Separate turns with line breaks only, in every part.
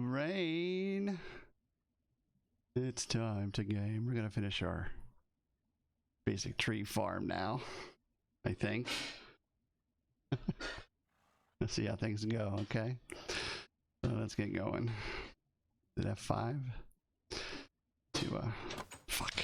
Rain. It's time to game. We're gonna finish our basic tree farm now, I think. Let's see how things go, okay? So let's get going. Did F5 to fuck.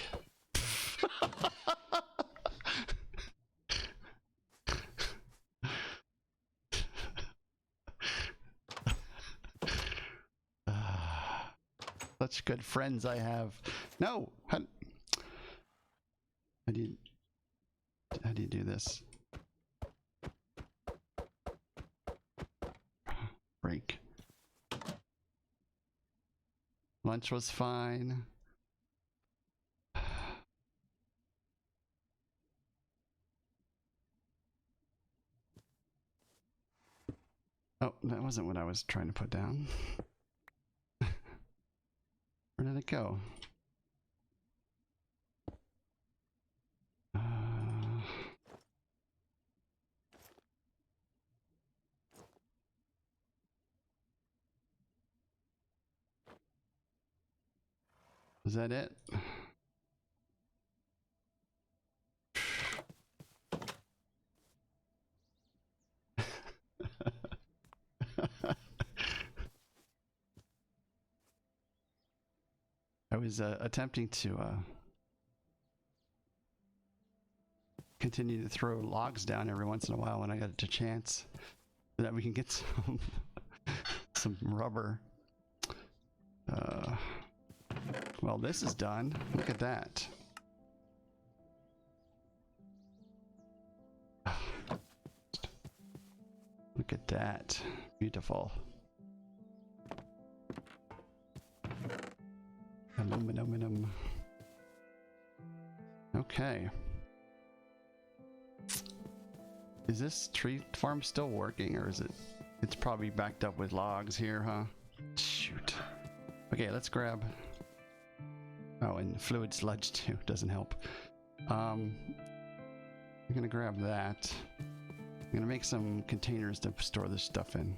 Such good friends I have. No! How do you do this? Break. Lunch was fine. Oh, that wasn't what I was trying to put down. Where did it go? Is that it? I was attempting to continue to throw logs down every once in a while when I got a chance, so that we can get some rubber. Well, this is done. Look at that. Look at that. Beautiful. Aluminum. Okay. Is this tree farm still working, or is it? It's probably backed up with logs here, huh? Shoot. Okay, let's grab. Oh, and fluid sludge too doesn't help. I'm gonna grab that. I'm gonna make some containers to store this stuff in.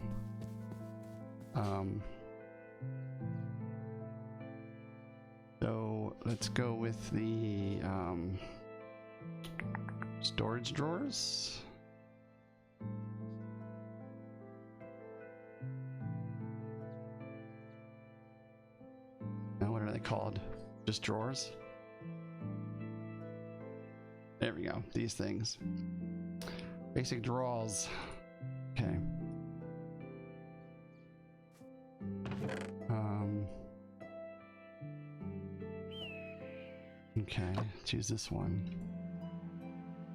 So let's go with the storage drawers. Now, what are they called? Just drawers? There we go. These things. Basic drawers. Okay. Okay, choose this one.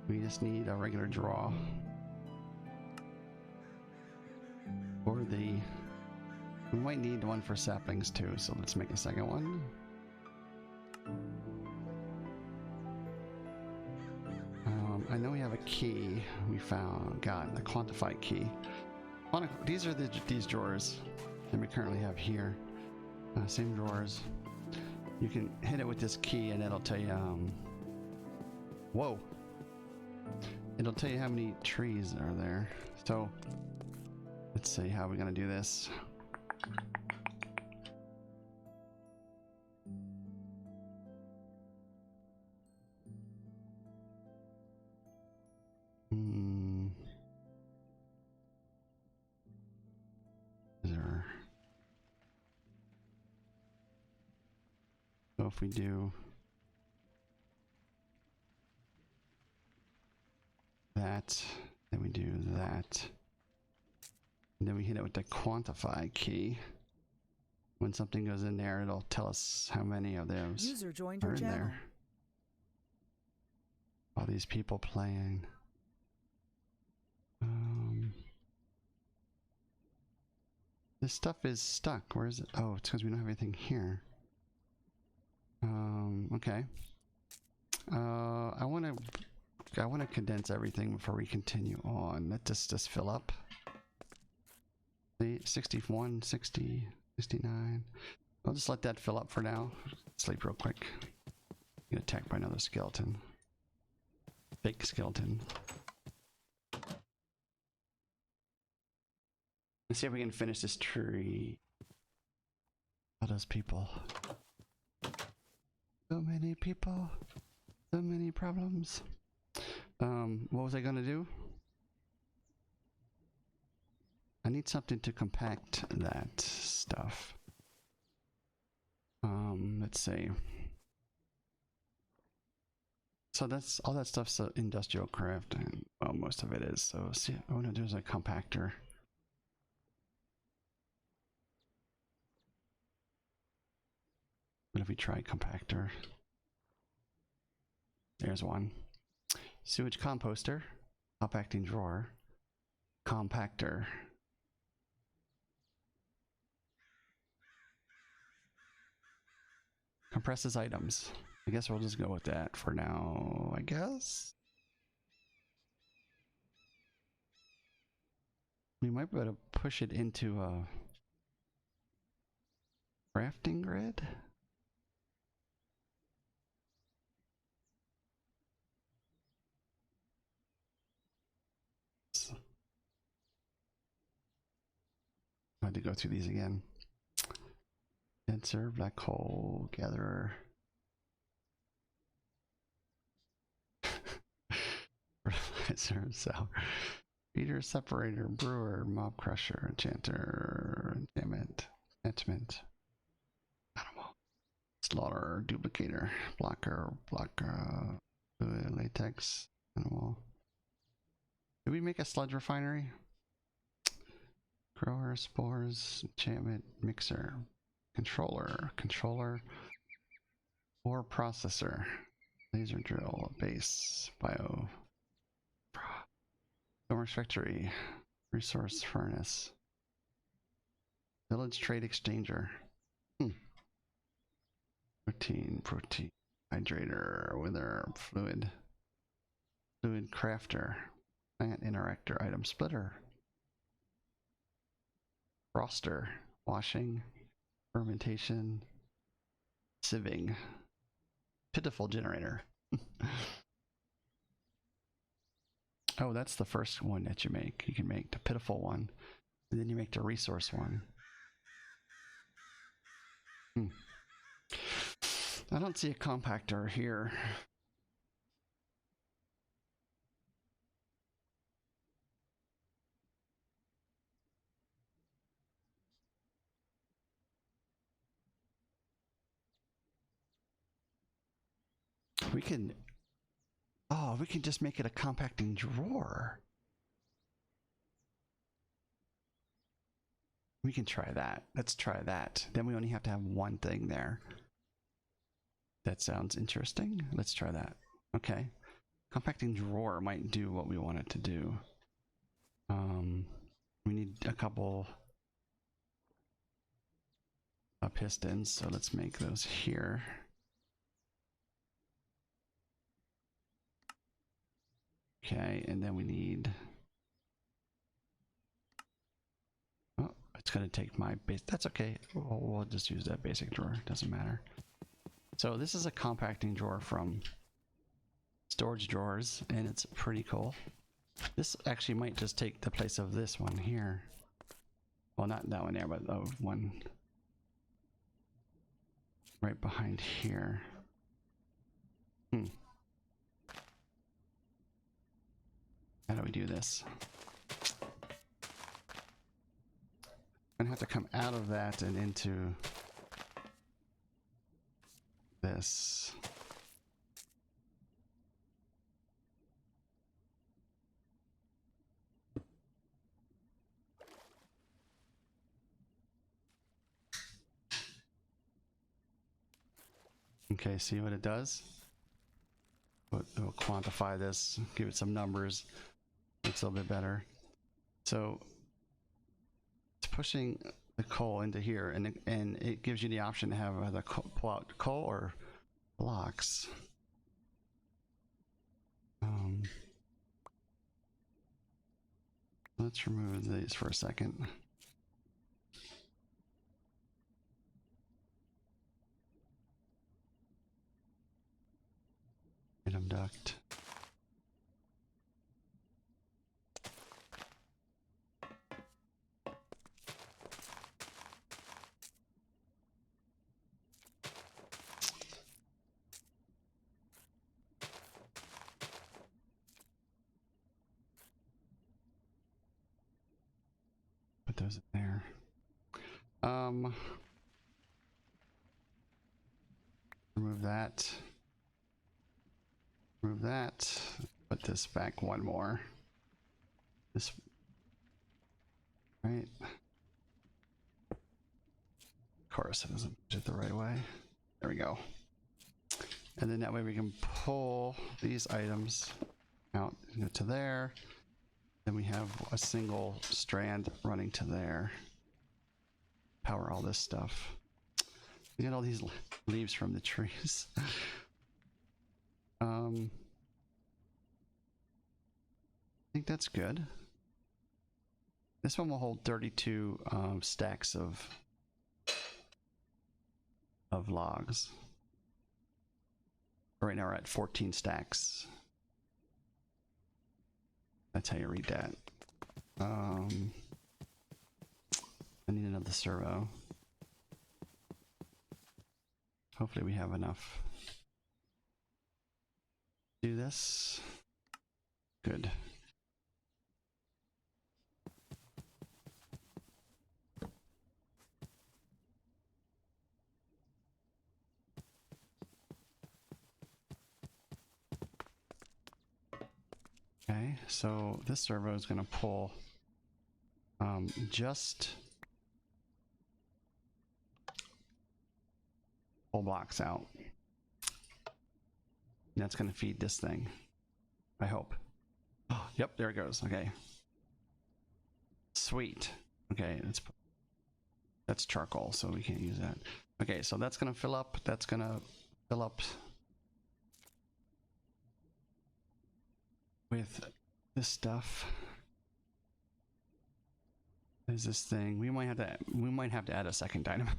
We just need a regular draw. Or we might need one for saplings too, so let's make a second one. I know we have a key we got the quantify key. These are these drawers that we currently have here. Same drawers. You can hit it with this key and it'll tell you, whoa. It'll tell you how many trees are there. So, let's see how we're gonna do this. So if we do that, then we do that, and then we hit it with the quantify key. When something goes in there, it'll tell us how many of those
User joined
are
your
in
channel.
there. All these people playing. This stuff is stuck. Where is it? Oh, it's because we don't have anything here. Okay. I want to condense everything before we continue on. Let this just fill up. 61, 60, 69. I'll just let that fill up for now. Sleep real quick. Get attacked by another skeleton. Fake skeleton. Let's see if we can finish this tree All those people. So many people. So many problems. What was I gonna do? I need something to compact that stuff. Let's see. So that's all that stuff's industrial craft, and well, most of it is. So see, I want to do is a compactor. What if we try compactor? There's one. Sewage composter, compacting drawer, compactor. Compresses items. I guess we'll just go with that for now, I guess. We might be able to push it into a crafting grid. I had to go through these again. Denser, black hole, gatherer. Fertilizer, sour. Feeder, separator, brewer, mob crusher, enchanter, enchantment, animal, slaughter, duplicator, blocker, latex, animal. Did we make a sludge refinery? Grower, spores, enchantment, mixer, controller, ore processor, laser drill, base, bio, storage factory, resource furnace, village trade exchanger, protein, hydrator, wither, fluid crafter, plant interactor, item splitter, froster, washing, fermentation, sieving, pitiful generator. Oh, that's the first one that you make. You can make the pitiful one, and then you make the resource one. I don't see a compactor here. We can... Oh, we can just make it a compacting drawer. We can try that. Let's try that. Then we only have to have one thing there. That sounds interesting. Let's try that. Okay. Compacting drawer might do what we want it to do. We need a couple pistons, so let's make those here. Okay, and then we need... Oh, it's going to take my base. That's okay. We'll just use that basic drawer. Doesn't matter. So this is a compacting drawer from Storage Drawers, and it's pretty cool. This actually might just take the place of this one here. Well, not that one there, but the one right behind here. How do we do this? I'm gonna have to come out of that and into this. Okay, see what it does? We'll quantify this, give it some numbers. It's a little bit better. So it's pushing the coal into here, and it gives you the option to have either pull out coal or blocks. Let's remove these for a second. Item duct. those in there. Remove that. Remove that. Put this back one more. This, right? Of course, it doesn't put it the right way. There we go. And then that way we can pull these items out to there. Then we have a single strand running to there. Power all this stuff. We got all these leaves from the trees. I think that's good. This one will hold 32 stacks of logs. Right now we're at 14 stacks. That's how you read that. I need another servo. Hopefully we have enough. Do this. Good. Okay, so this servo is going to pull just pull blocks out. And that's going to feed this thing, I hope. Oh, yep, there it goes. Okay. Sweet. Okay, that's charcoal, so we can't use that. Okay, so that's going to fill up. That's going to fill up with this stuff. There's this thing. We might have to add a second dynamo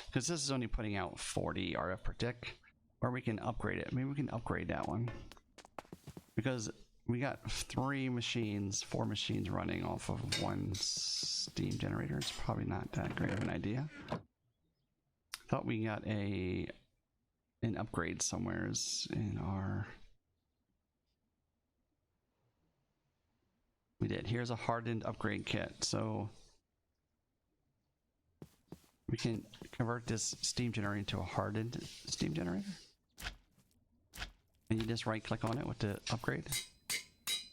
because this is only putting out 40 RF per tick. Or we can upgrade it. Maybe we can upgrade that one because we got 4 machines running off of one steam generator. It's probably not that great of an idea. Thought we got an upgrade somewheres in our. We did. Here's a hardened upgrade kit. So we can convert this steam generator into a hardened steam generator. And you just right click on it with the upgrade.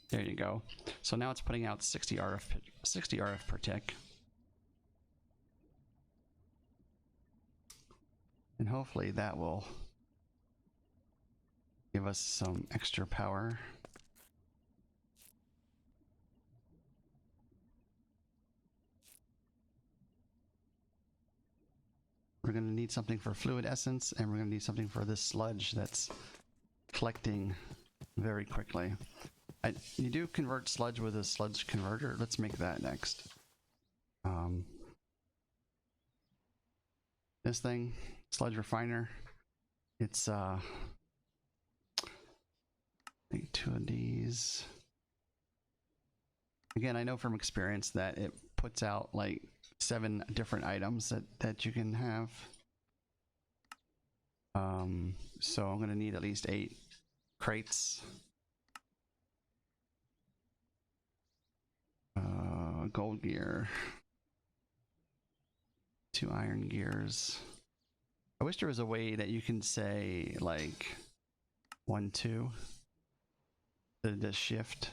There you go. So now it's putting out 60 RF per tick. And hopefully that will give us some extra power. We're going to need something for fluid essence, and we're going to need something for this sludge that's collecting very quickly. You do convert sludge with a sludge converter. Let's make that next. This thing, sludge refiner, it's I think 2 of these. Again, I know from experience that it puts out like 7 different items that you can have. So I'm gonna need at least 8 crates. Gold gear. 2 iron gears. I wish there was a way that you can say like 1, 2 to shift.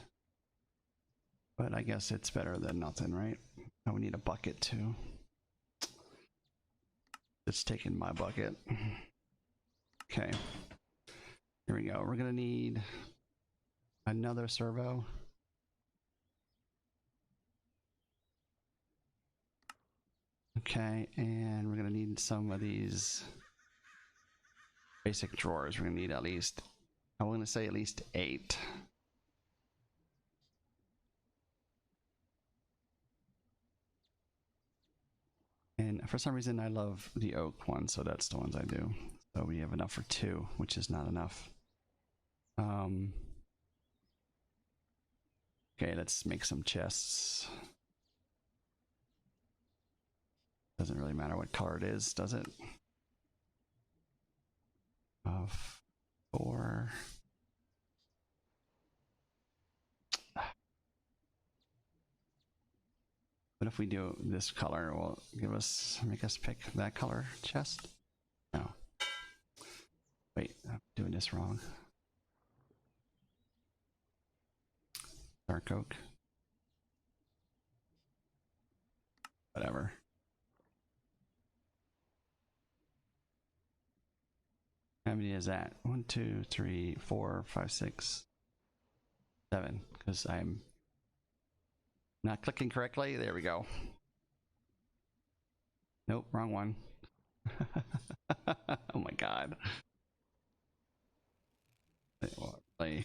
But I guess it's better than nothing, right? Oh, we need a bucket too. It's taking my bucket. Okay. Here we go. We're gonna need another servo. Okay, and we're gonna need some of these basic drawers. We're gonna need at least, I'm gonna say at least 8. And for some reason I love the oak one, so that's the ones I do. So we have enough for 2, which is not enough. Okay, let's make some chests. Doesn't really matter what color it is, does it? 4. What if we do this color? Will make us pick that color chest? No. Wait, I'm doing this wrong. Dark oak. Whatever. How many is that? 1, 2, 3, 4, 5, 6, 7. Because I'm not clicking correctly. There we go. Nope, wrong one. Oh my god.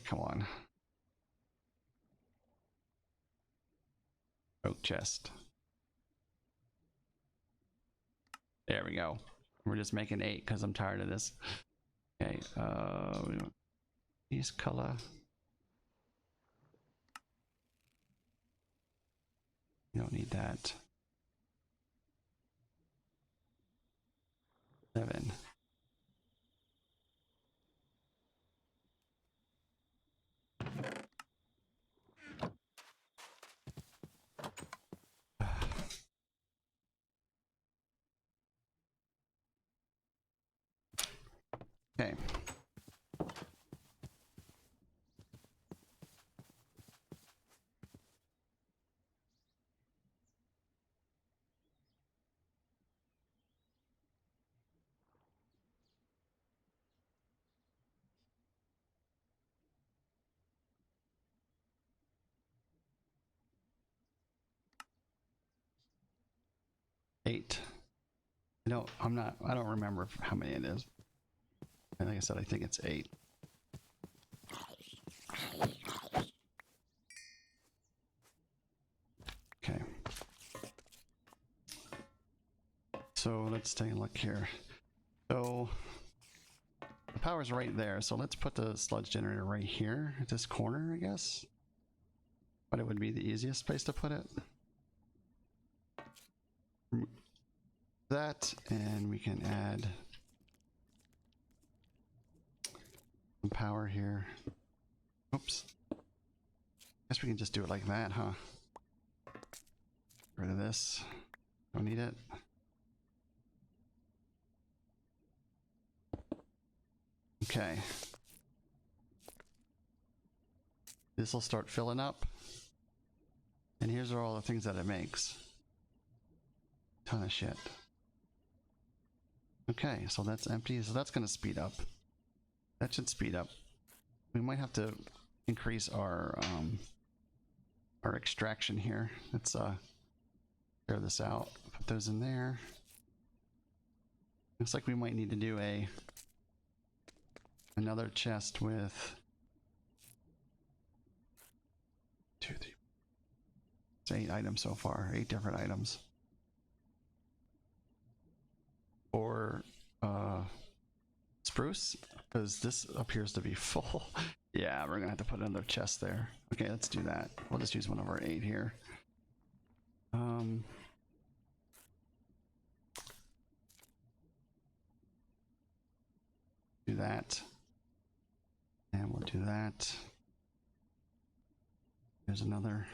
Come on. Oak chest. There we go. We're just making 8 because I'm tired of this. Okay, we want these color. You don't need that. 7. Okay. Eight. No, I'm not. I don't remember how many it is. And like I said, I think it's 8. Okay. So let's take a look here. So the power's right there. So let's put the sludge generator right here at this corner, I guess. But it would be the easiest place to put it. That, and we can add some power here. Oops. Guess we can just do it like that, huh? Get rid of this. Don't need it. Okay. This will start filling up. And here's all the things that it makes. Ton of shit. Okay, so that's empty. So that's going to speed up. That should speed up. We might have to increase our extraction here. Let's clear this out. Put those in there. Looks like we might need to do another chest with 2, 3. It's 8 items so far. 8 different items. Or spruce, because this appears to be full. Yeah, we're gonna have to put another chest there. Okay, let's do that. We'll just use one of our 8 here. Do that, and we'll do that. Here's another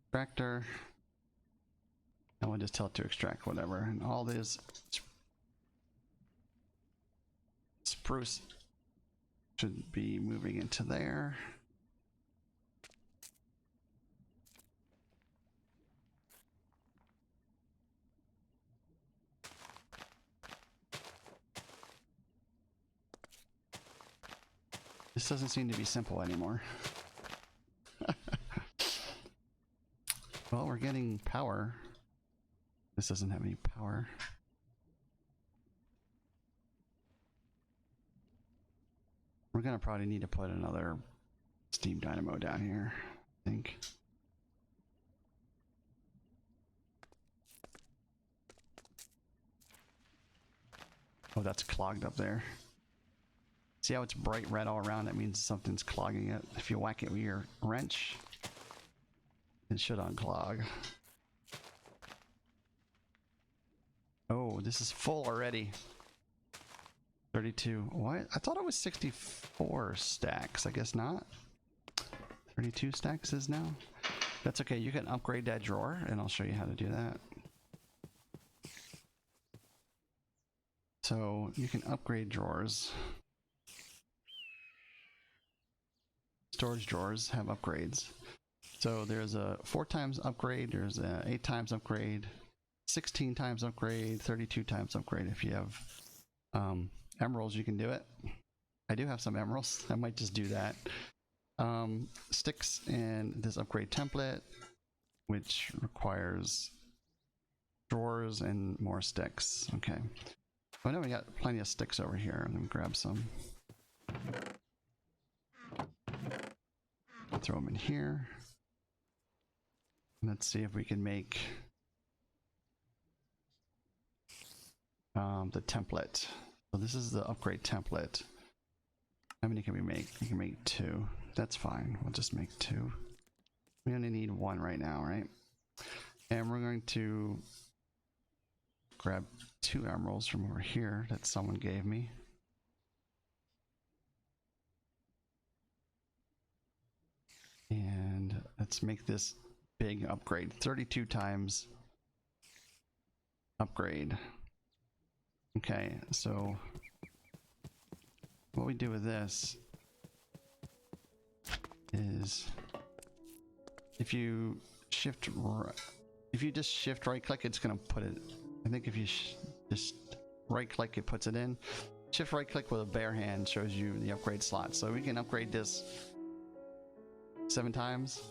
extractor. And we'll just tell it to extract whatever. And all this spruce should be moving into there. This doesn't seem to be simple anymore. Well, we're getting power. This doesn't have any power. We're gonna probably need to put another steam dynamo down here, I think. Oh, that's clogged up there. See how it's bright red all around? That means something's clogging it. If you whack it with your wrench, it should unclog. Oh, this is full already. 32. What? I thought it was 64 stacks. I guess not. 32 stacks is now. That's okay, you can upgrade that drawer and I'll show you how to do that. So you can upgrade drawers. Storage drawers have upgrades. So there's a 4 times upgrade, there's a 8 times upgrade, 16 times upgrade, 32 times upgrade. If you have emeralds, you can do it. I do have some emeralds. I might just do that. Sticks and this upgrade template, which requires drawers and more sticks. Okay. Oh no, we got plenty of sticks over here. Let me grab some. Throw them in here. Let's see if we can make the template. So this is the upgrade template. How many can we make? We can make 2. That's fine. We'll just make 2. We only need 1 right now, right? And we're going to grab 2 emeralds from over here that someone gave me. And let's make this big upgrade. 32 times upgrade. Okay, so what we do with this is if you just shift right click, it's gonna put it. I think if you just right click, it puts it in. Shift right click with a bare hand shows you the upgrade slot. So we can upgrade this 7 times.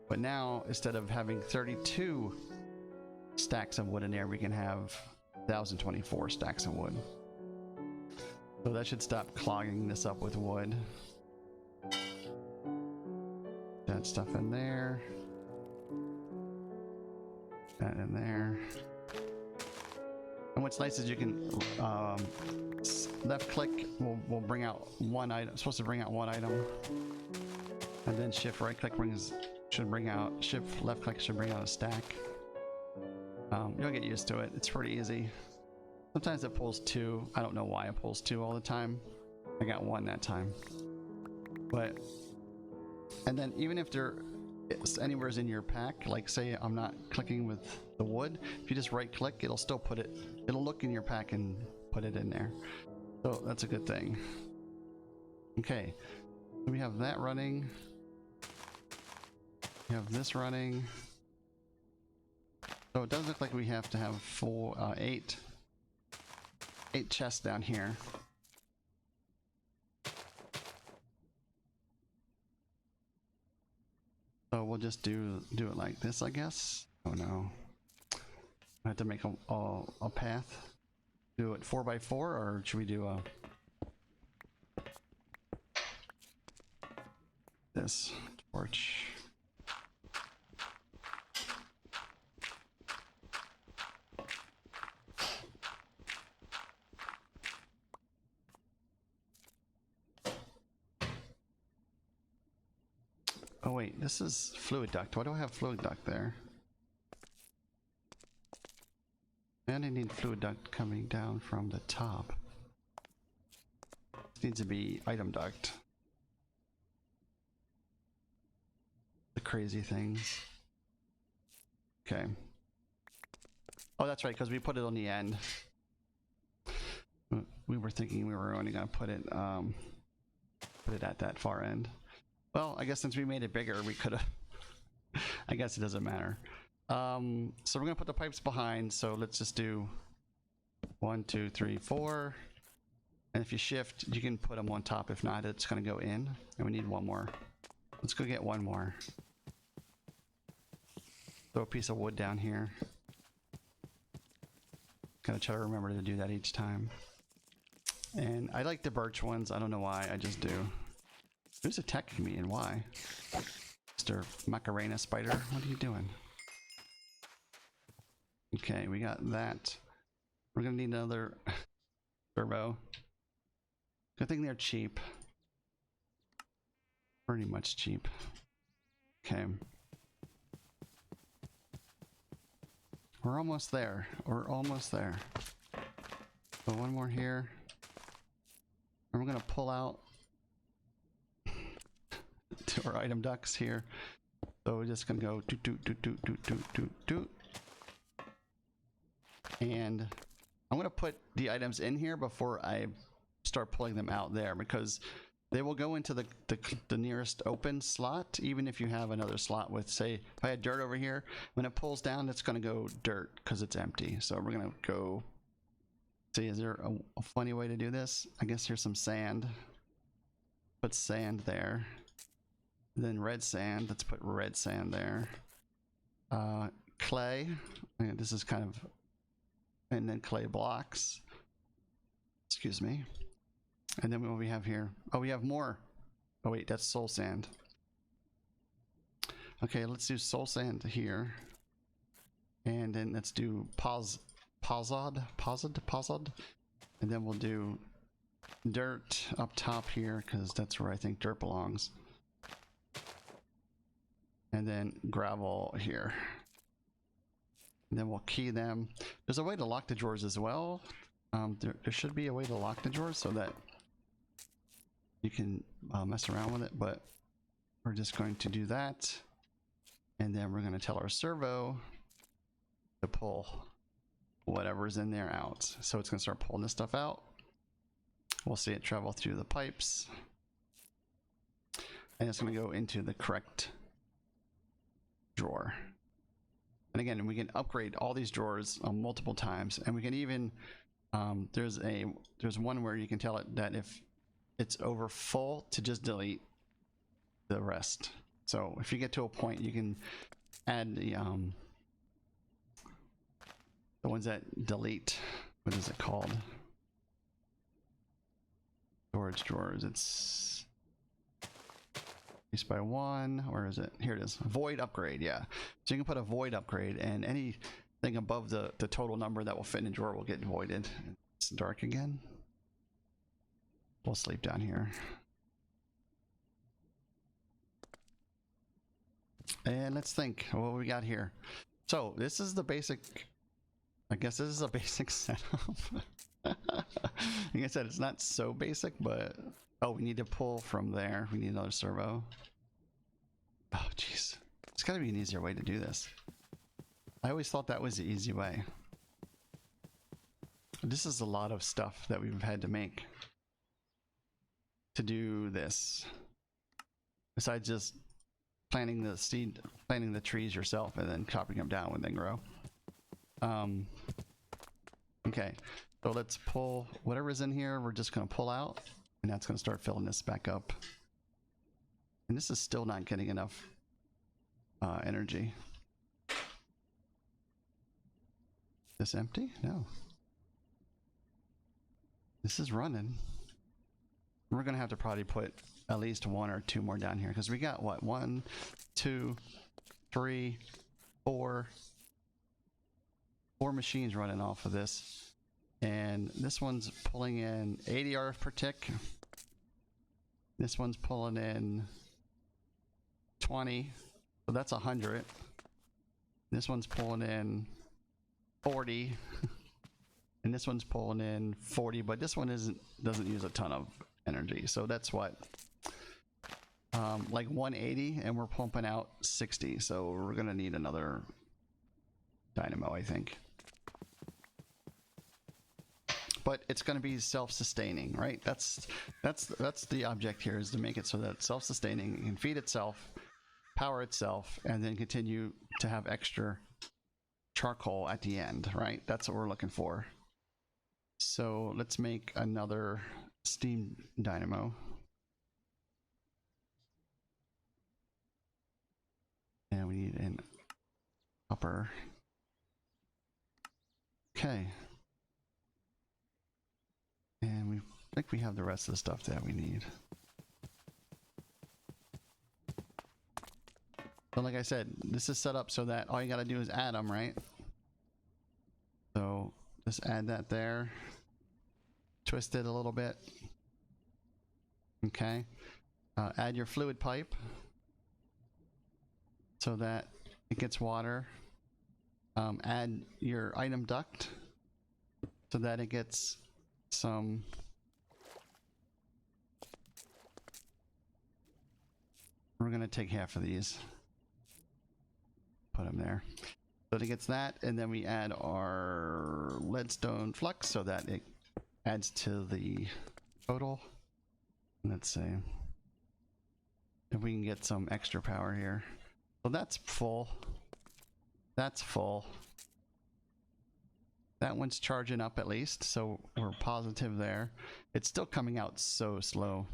But now instead of having 32 stacks of wood in there, we can have 1024 stacks of wood. So that should stop clogging this up with wood. That stuff in there. That in there. And what's nice is you can left click will bring out one item. It's supposed to bring out one item. And then shift right click should bring out, shift left click should bring out a stack. You'll get used to it. It's pretty easy. Sometimes it pulls 2. I don't know why it pulls 2 all the time. I got 1 that time. But, and then even if it's anywhere's in your pack, like say I'm not clicking with the wood, if you just right click, it'll still put it, it'll look in your pack and put it in there. So that's a good thing. Okay, so we have that running. We have this running. So it does look like we have to have 8 chests down here. So we'll just do it like this, I guess. Oh no, I have to make a path. Do it 4x4, or should we do this torch? Oh wait, this is fluid duct. Why do I have fluid duct there? And I need fluid duct coming down from the top. This needs to be item duct. The crazy things. Okay. Oh, that's right, because we put it on the end. We were thinking we were only gonna put it at that far end. Well, I guess since we made it bigger, we could have. I guess it doesn't matter. So we're gonna put the pipes behind. So let's just do 1, 2, 3, 4. And if you shift, you can put them on top. If not, it's gonna go in. And we need 1 more. Let's go get 1 more. Throw a piece of wood down here. Gotta try to remember to do that each time. And I like the birch ones. I don't know why. I just do. Who's attacking me and why? Mr. Macarena Spider, what are you doing? Okay, we got that. We're gonna need another turbo. Good thing they're cheap. Pretty much cheap. Okay. We're almost there. We're almost there. So 1 more here. And we're gonna pull out to our item ducts here. So we're just gonna go doot doot doot doot doot doot doot doot. And I'm gonna put the items in here before I start pulling them out there, because they will go into the nearest open slot, even if you have another slot with, say, if I had dirt over here, when it pulls down, it's gonna go dirt because it's empty. So we're gonna go, see, is there a funny way to do this? I guess here's some sand. Put sand there. Then red sand, let's put red sand there. Clay, this is kind of, and then clay blocks. Excuse me. And then what we have here, oh, we have more. Oh wait, that's soul sand. Okay, let's do soul sand here. And then let's do posod. And then we'll do dirt up top here, because that's where I think dirt belongs. And then gravel here. And then we'll key them. There's a way to lock the drawers as well. There should be a way to lock the drawers so that you can mess around with it, but we're just going to do that. And then we're going to tell our servo to pull whatever's in there out. So it's going to start pulling this stuff out. We'll see it travel through the pipes. And it's going to go into the correct drawer. And again, we can upgrade all these drawers multiple times, and we can even there's one where you can tell it that if it's over full, to just delete the rest. So if you get to a point, you can add the ones that delete. What is it called? Storage drawers. It's by one. Where is it? Here it is. Void upgrade. Yeah. So you can put a void upgrade, and anything above the total number that will fit in a drawer will get voided. It's dark again. We'll sleep down here. And let's think what we got here. So this is the basic, I guess this is a basic setup. Like I said, it's not so basic, but oh, we need to pull from there. We need another servo. Oh, jeez. There's got to be an easier way to do this. I always thought that was the easy way. This is a lot of stuff that we've had to make to do this. Besides just planting the seed, planting the trees yourself, and then chopping them down when they grow. Okay, so let's pull whatever's in here. We're just going to pull out, and that's going to start filling this back up. And this is still not getting enough energy. This empty? No. This is running. We're going to have to probably put at least one or two more down here, because we got what? 1, 2, 3, 4 machines running off of this. And this one's pulling in 80 RF per tick. This one's pulling in 20. So that's 100. This one's pulling in 40. And this one's pulling in 40, but this one doesn't use a ton of energy. So that's what, like 180, and we're pumping out 60. So we're gonna need another dynamo, I think. But it's going to be self-sustaining, right? That's the object here, is to make it so that it's self-sustaining, it can feed itself, power itself, and then continue to have extra charcoal at the end, right? That's what we're looking for. So let's make another steam dynamo. And we need an upper. Okay. And we think we have the rest of the stuff that we need. But like I said, this is set up so that all you got to do is add them, right? So just add that there. Twist it a little bit. Okay. Add your fluid pipe so that it gets water. Add your item duct so that it gets some We're gonna take half of these. Put them there. So it gets that, and then we add our leadstone flux so that it adds to the total. Let's see if we can get some extra power here. So that's full. That's full. That one's charging up at least, so we're positive there. It's still coming out so slow.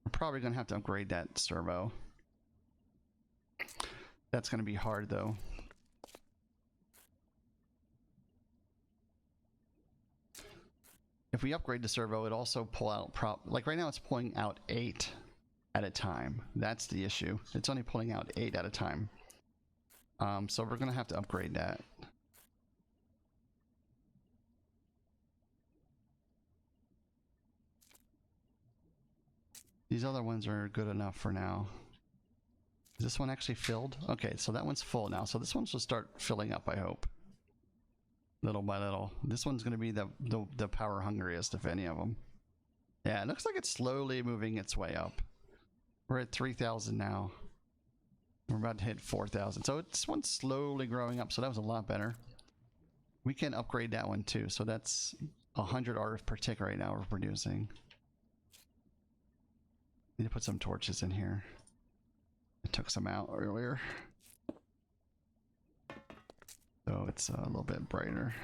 We're probably gonna have to upgrade that servo. That's gonna be hard though. If we upgrade the servo, it also pull out like right now it's pulling out 8 at a time. That's the issue. It's only pulling out 8 at a time. So we're gonna have to upgrade that. These other ones are good enough for now. Is this one actually filled? Okay, so that one's full now. So this one should start filling up, I hope. Little by little. This one's going to be the power hungriest, if any of them. Yeah, it looks like it's slowly moving its way up. We're at 3,000 now. We're about to hit 4,000. So this one's slowly growing up, so that was a lot better. We can upgrade that one too. So that's 100 RF per tick right now we're producing. Need to put some torches in here. I took some out earlier. So it's a little bit brighter.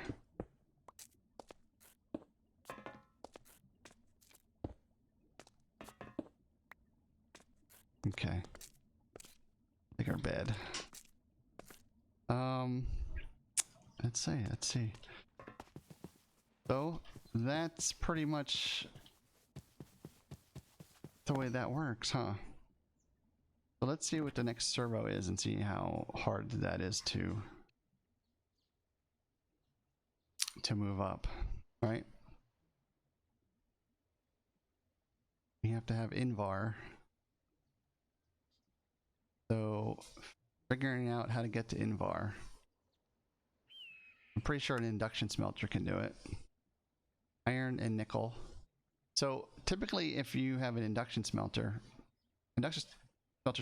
Okay. Take our bed. Let's see. So that's pretty much the way that works, huh? So let's see what the next servo is and see how hard that is to move up, right? We have to have invar. So figuring out how to get to invar. I'm pretty sure an induction smelter can do it. Iron and nickel. So typically if you have an induction smelter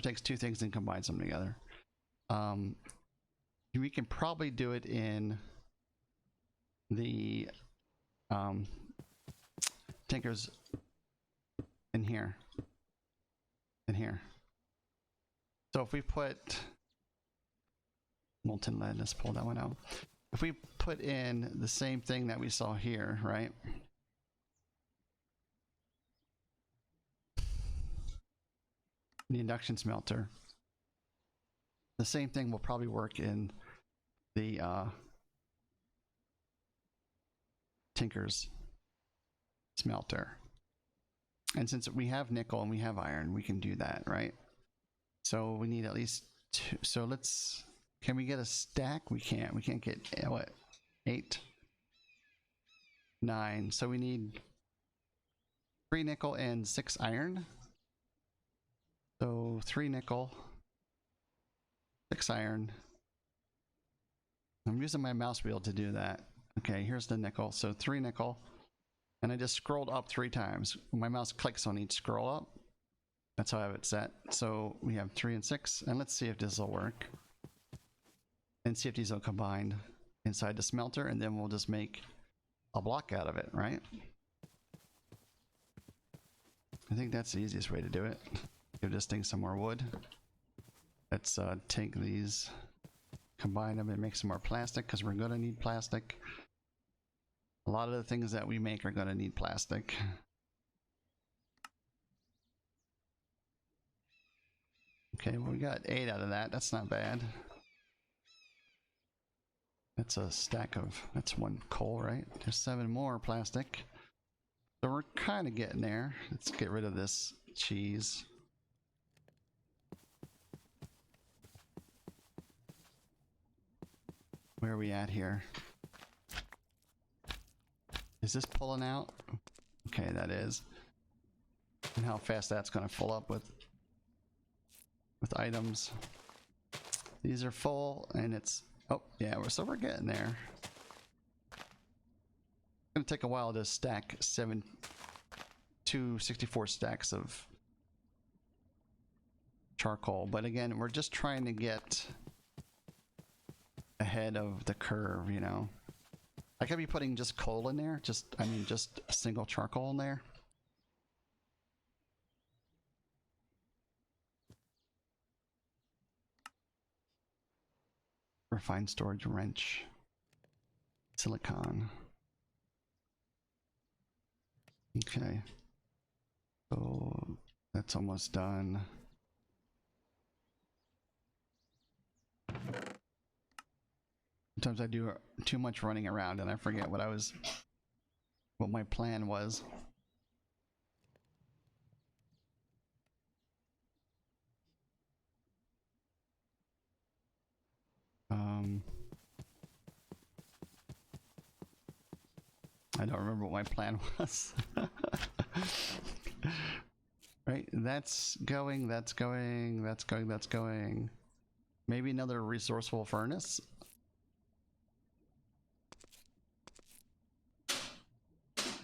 takes two things and combines them together. We can probably do it in the tankers in here. So if we put molten lead, let's pull that one out. If we put in the same thing that we saw here, right? The induction smelter. The same thing will probably work in the Tinker's smelter. And since we have nickel and we have iron, we can do that, right? So we need at least 2. So let's, can we get a stack? We can't. We can't get, what, 8? 9. So we need 3 nickel and 6 iron. So 3 nickel, 6 iron. I'm using my mouse wheel to do that. Okay, here's the nickel. So 3 nickel. And I just scrolled up 3 times. My mouse clicks on each scroll up. That's how I have it set. So we have 3 and 6. And let's see if this will work. And see if these will combine inside the smelter. And then we'll just make a block out of it, right? I think that's the easiest way to do it. Give this thing some more wood. Let's take these, combine them and make some more plastic because we're going to need plastic. A lot of the things that we make are going to need plastic. Okay, well, we got 8 out of that. That's not bad. That's a stack of, that's 1 coal, right? There's 7 more plastic. So we're kind of getting there. Let's get rid of this cheese. Where are we at here? Is this pulling out? Okay, that is. And how fast that's going to fill up with items. These are full and it's, oh yeah, so we're getting there. It's going to take a while to stack 264 stacks of charcoal. But again, we're just trying to get ahead of the curve, you know. I could be putting just coal in there, just single charcoal in there. Refined storage wrench. Silicon. Okay. So that's almost done. Sometimes I do too much running around and I forget what my plan was. I don't remember what my plan was. Right, that's going. Maybe another resourceful furnace.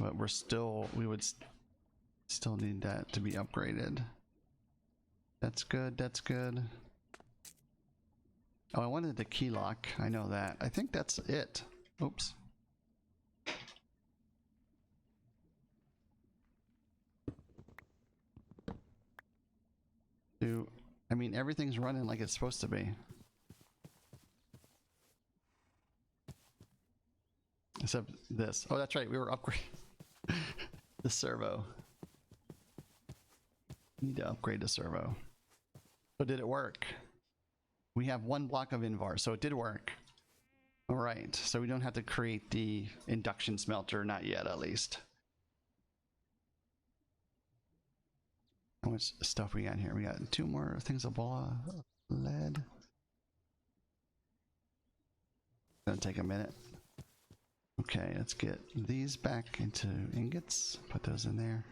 But we would still need that to be upgraded. That's good. Oh, I wanted the key lock. I know that. I think that's it. Oops. I mean, everything's running like it's supposed to be. Except this. Oh, that's right. We were upgrading the servo. Need to upgrade the servo. So did it work? We have 1 block of Invar, so it did work. All right, so we don't have to create the induction smelter, not yet at least. How much stuff we got here? We got 2 more things of lead. Gonna take a minute. Okay, let's get these back into ingots. Put those in there.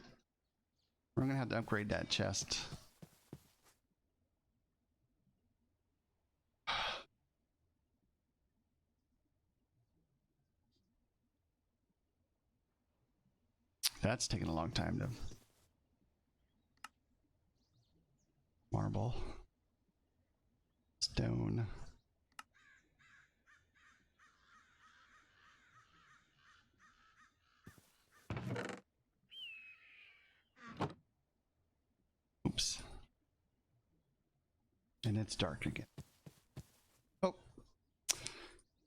We're gonna have to upgrade that chest. That's taking a long time to... Marble. Stone. Oops. And it's dark again. Oh.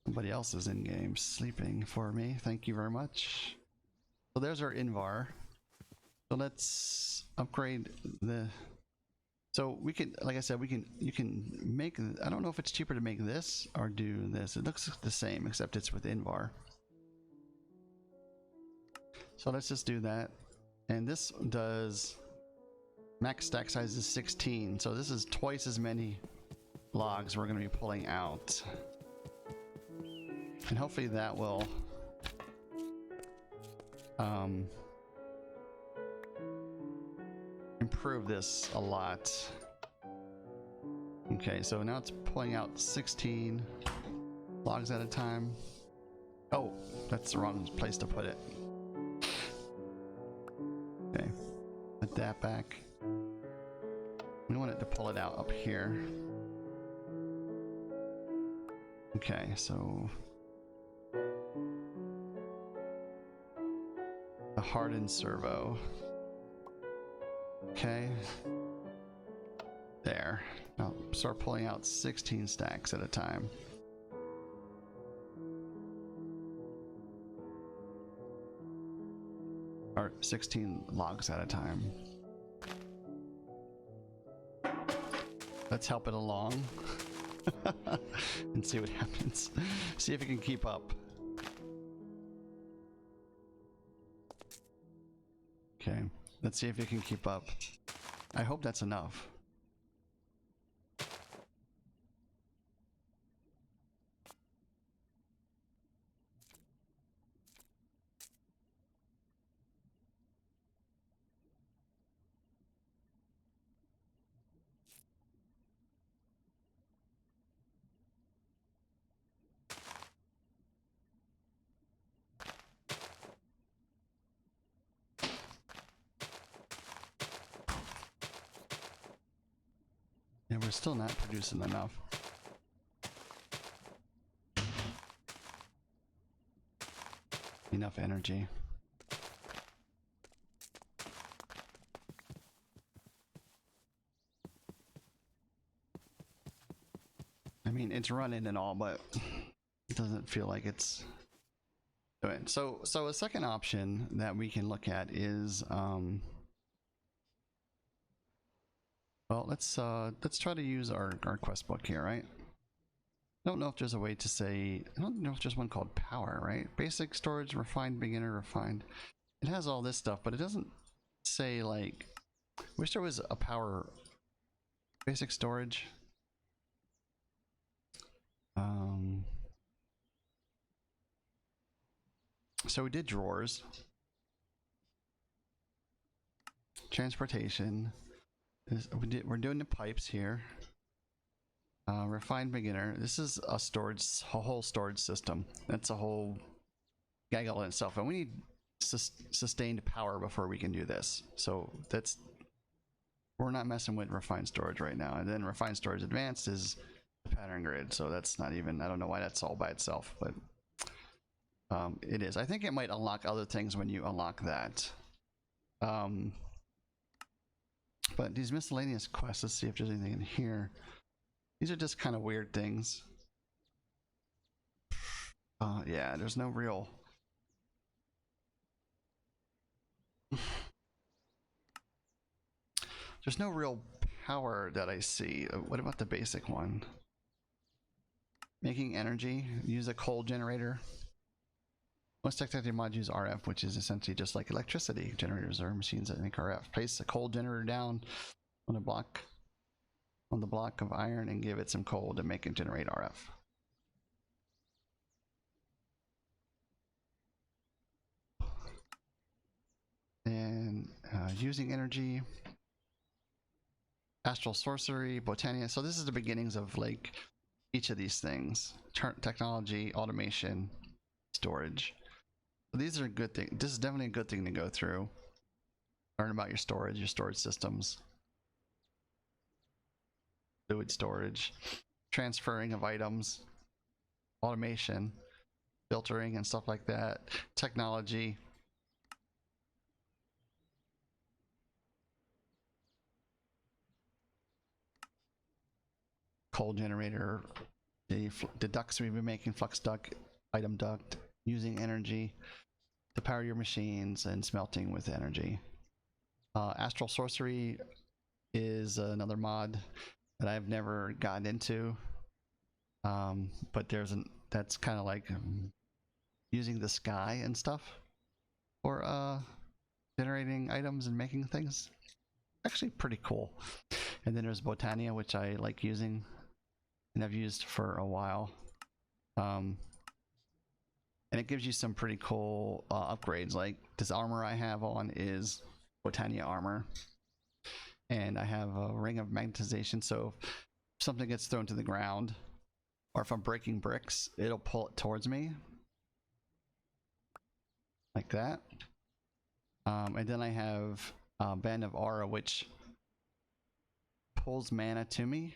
Somebody else is in game sleeping for me. Thank you very much. So there's our Invar. So let's upgrade the... So we can, like I said, you can make, I don't know if it's cheaper to make this or do this. It looks the same, except it's with Invar. So let's just do that. And this does, max stack size is 16. So this is twice as many logs we're going to be pulling out. And hopefully that will improve this a lot. Okay, so now it's pulling out 16 logs at a time. Oh, that's the wrong place to put it. Okay, put that back. We want it to pull it out up here. Okay, so the hardened servo. Okay, there. Now start pulling out 16 stacks at a time. Or 16 logs at a time. Let's help it along and see what happens. See if it can keep up. Okay, let's see if it can keep up. I hope that's enough. Yeah, we're still not producing enough. Enough energy. I mean, it's running and all, but it doesn't feel like it's doing. So a second option that we can look at is, well, let's try to use our quest book here, right? I don't know if there's a way to say, I don't know if there's one called power, right? Basic storage, refined, beginner, refined. It has all this stuff, but it doesn't say, like, wish there was a power basic storage. So we did drawers, transportation. We're doing the pipes here. Refined beginner. This is a whole storage system. That's a whole gaggle in itself, and we need sustained power before we can do this. So we're not messing with refined storage right now. And then refined storage advanced is the pattern grid. So that's not even, I don't know why that's all by itself, but it is. I think it might unlock other things when you unlock that. But these miscellaneous quests, let's see if there's anything in here. These are just kind of weird things. Yeah, there's no real... There's no real power that I see. What about the basic one? Making energy, use a coal generator. Most technology mods use RF, which is essentially just like electricity. Generators are machines that make RF. Place a coal generator down on the block of iron and give it some coal to make it generate RF. And using energy, astral sorcery, botania. So this is the beginnings of like each of these things: technology, automation, storage. So these are good things. This is definitely a good thing to go through. Learn about your storage systems, fluid storage, transferring of items, automation, filtering and stuff like that, technology. Coal generator, the ducts we've been making, flux duct, item duct, using energy to power your machines, and smelting with energy. Astral sorcery is another mod that I've never gotten into, but that's kind of like using the sky and stuff for generating items and making things. Actually pretty cool. And then there's Botania, which I like using and I've used for a while. And it gives you some pretty cool upgrades. Like this armor I have on is Botania armor, and I have a ring of magnetization, so if something gets thrown to the ground or if I'm breaking bricks, it'll pull it towards me like that. And then I have Band of Aura, which pulls mana to me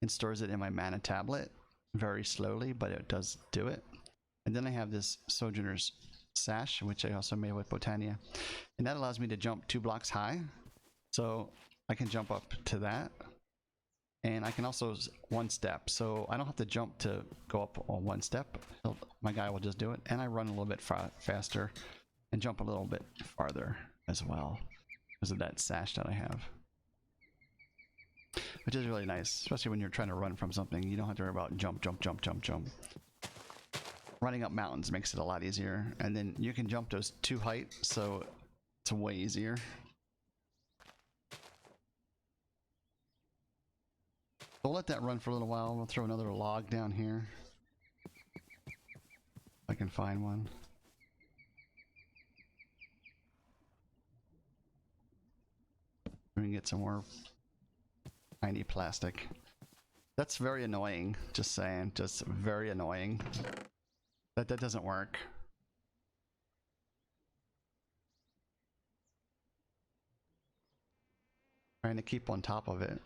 and stores it in my mana tablet very slowly, but it does do it. And then I have this Sojourner's Sash, which I also made with Botania, and that allows me to jump 2 blocks high, so I can jump up to that. And I can also one step, so I don't have to jump to go up on one step. My guy will just do it, and I run a little bit faster and jump a little bit farther as well because of that sash that I have, which is really nice, especially when you're trying to run from something. You don't have to worry about jump. Running up mountains makes it a lot easier, and then you can jump those 2 height, so it's way easier. We'll let that run for a little while. We'll throw another log down here. If I can find one. We can get some more tiny plastic. That's very annoying, just saying. Just very annoying. That doesn't work. Trying to keep on top of it.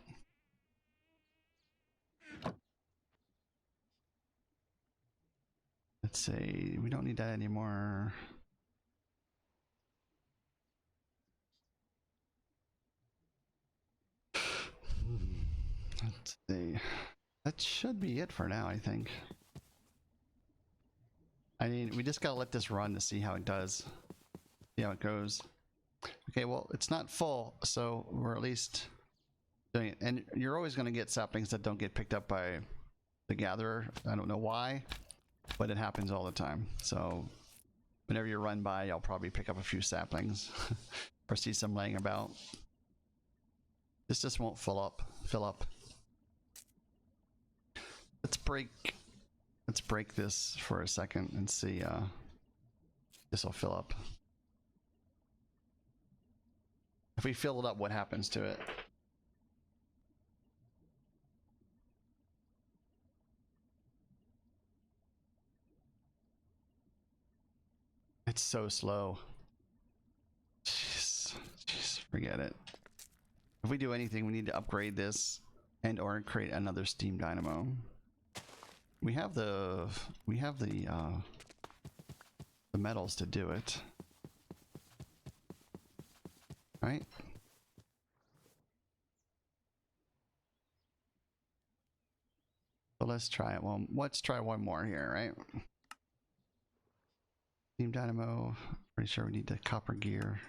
Let's see, we don't need that anymore. Let's see. That should be it for now, I think. I mean, we just gotta let this run to see how it does. See how it goes. Okay, well, it's not full, so we're at least doing it. And you're always gonna get saplings that don't get picked up by the gatherer. I don't know why, but it happens all the time. So whenever you run by, I'll probably pick up a few saplings or see some laying about. This just won't fill up. Let's break this for a second and see. This will fill up. If we fill it up, what happens to it? It's so slow. Jeez, forget it. If we do anything, we need to upgrade this and or create another steam dynamo. We have the metals to do it, right? So let's try it. Well, let's try one more here, right? Steam dynamo. Pretty sure we need the copper gear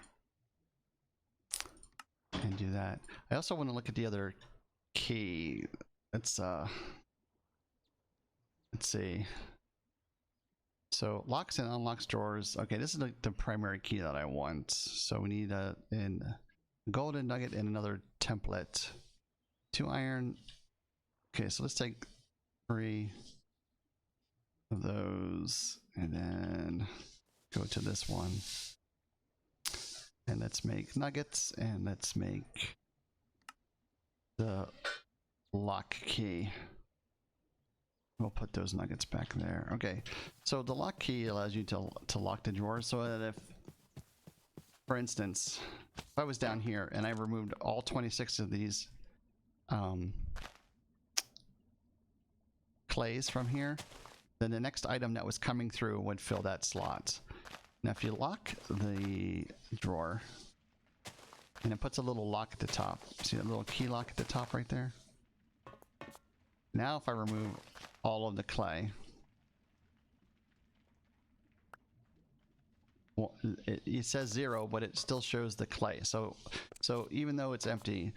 and do that. I also want to look at the other key. Let's see. So locks and unlocks drawers. Okay, this is the primary key that I want. So we need a golden nugget and another template. 2 iron. Okay, so let's take 3 of those and then go to this one. And let's make nuggets and let's make the lock key. We'll put those nuggets back there. Okay, so the lock key allows you to lock the drawers so that if, for instance, if I was down here and I removed all 26 of these clays from here, then the next item that was coming through would fill that slot. Now if you lock the drawer, and it puts a little lock at the top, see that little key lock at the top right there? Now if I remove all of the clay, well, it says 0, but it still shows the clay. So even though it's empty,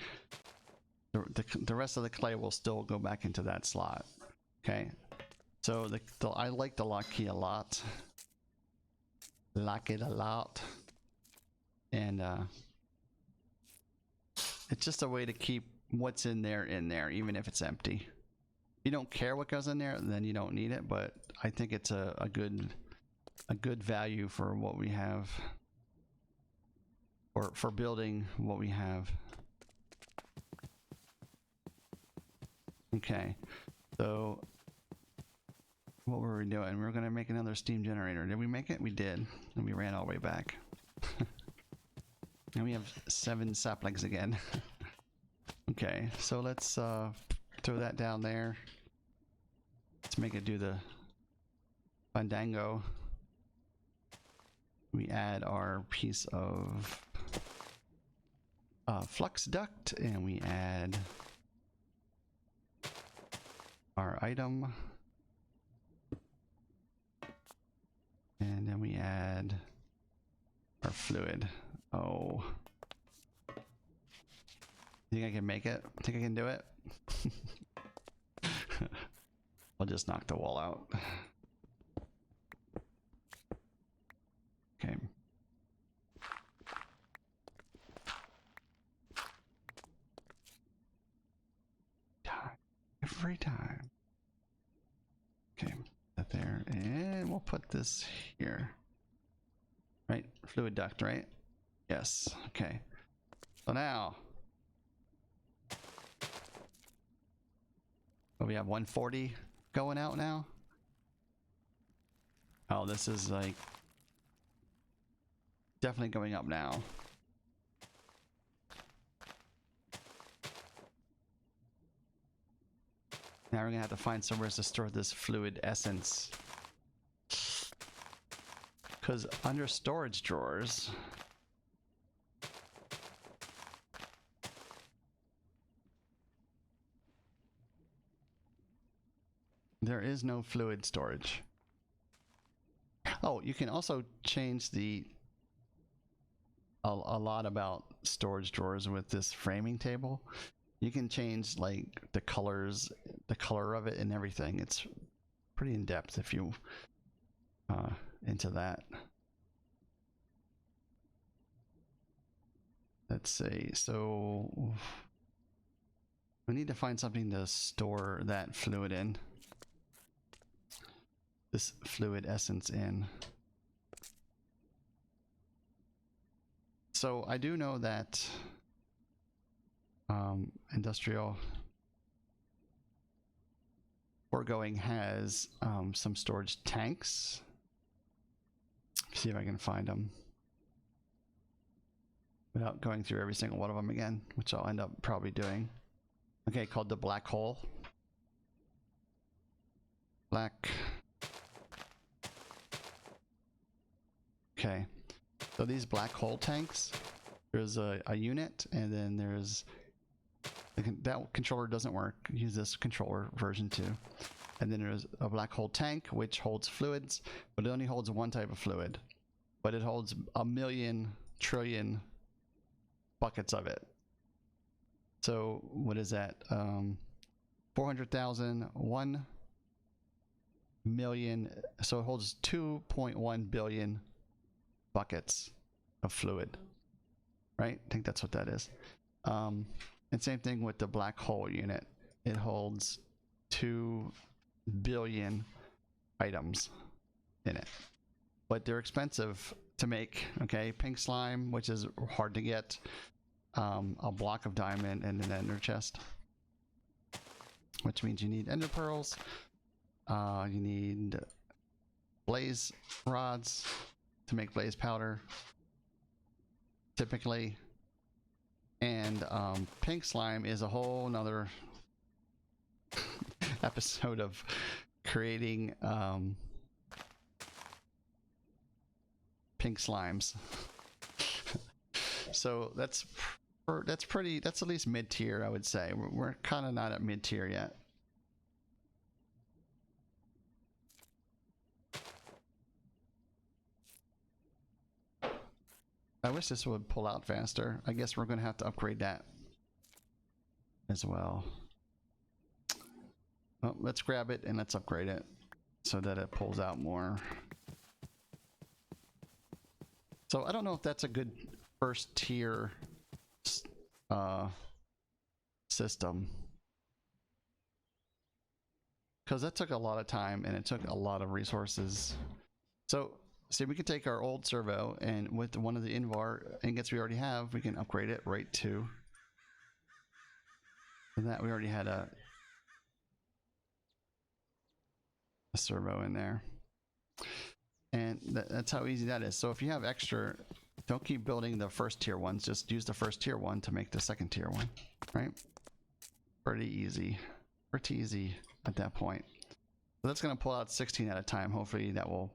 the rest of the clay will still go back into that slot. Okay, so I like the lock key a lot. Like it a lot, and it's just a way to keep what's in there, even if it's empty. If you don't care what goes in there, then you don't need it, but I think it's a good value for what we have, or for building what we have. Okay, so what were we doing? We were going to make another steam generator. Did we make it? We did, and we ran all the way back. And we have 7 saplings again. Okay, so let's throw that down there. Let's make it do the fandango. We add our piece of flux duct, and we add our item, and then we add our fluid. Oh, think I can make it? Think I can do it? I'll just knock the wall out. Okay. Every time. Okay, that there, and we'll put this here. Right, fluid duct, right? Yes. Okay. So now, we have 140 going out now. Oh, this is like definitely going up now. Now we're gonna have to find somewhere to store this fluid essence. Because under storage drawers, there is no fluid storage. Oh, you can also change a lot about storage drawers with this framing table. You can change like the colors, the color of it and everything. It's pretty in depth if you into that. Let's see. So we need to find something to store that fluid in. This fluid essence in. So I do know that industrial foregoing has some storage tanks. See if I can find them without going through every single one of them again, which I'll end up probably doing. Okay, called the black hole. Okay, so these black hole tanks, there's a unit, and then there's that controller doesn't work. Use this controller version 2. And then there's a black hole tank which holds fluids, but it only holds one type of fluid, but it holds 1,000,000 trillion buckets of it. So what is that? 400,000, 1 million. So it holds 2.1 billion buckets of fluid, right? I think that's what that is. And same thing with the black hole unit. It holds 2 billion items in it, but they're expensive to make. Okay, pink slime, which is hard to get, a block of diamond, and an ender chest, which means you need ender pearls. You need blaze rods to make blaze powder, typically. And pink slime is a whole nother episode of creating pink slimes. So that's at least mid-tier, I would say. We're kind of not at mid-tier yet. I wish this would pull out faster. I guess we're going to have to upgrade that as well. Well, let's grab it and let's upgrade it so that it pulls out more. So I don't know if that's a good first tier system, because that took a lot of time and it took a lot of resources. So see, we can take our old servo, and with one of the Invar ingots we already have, we can upgrade it right to. And that we already had a servo in there. And that's how easy that is. So if you have extra, don't keep building the first tier ones, just use the first tier one to make the second tier one, right? Pretty easy at that point. So that's going to pull out 16 at a time. Hopefully that will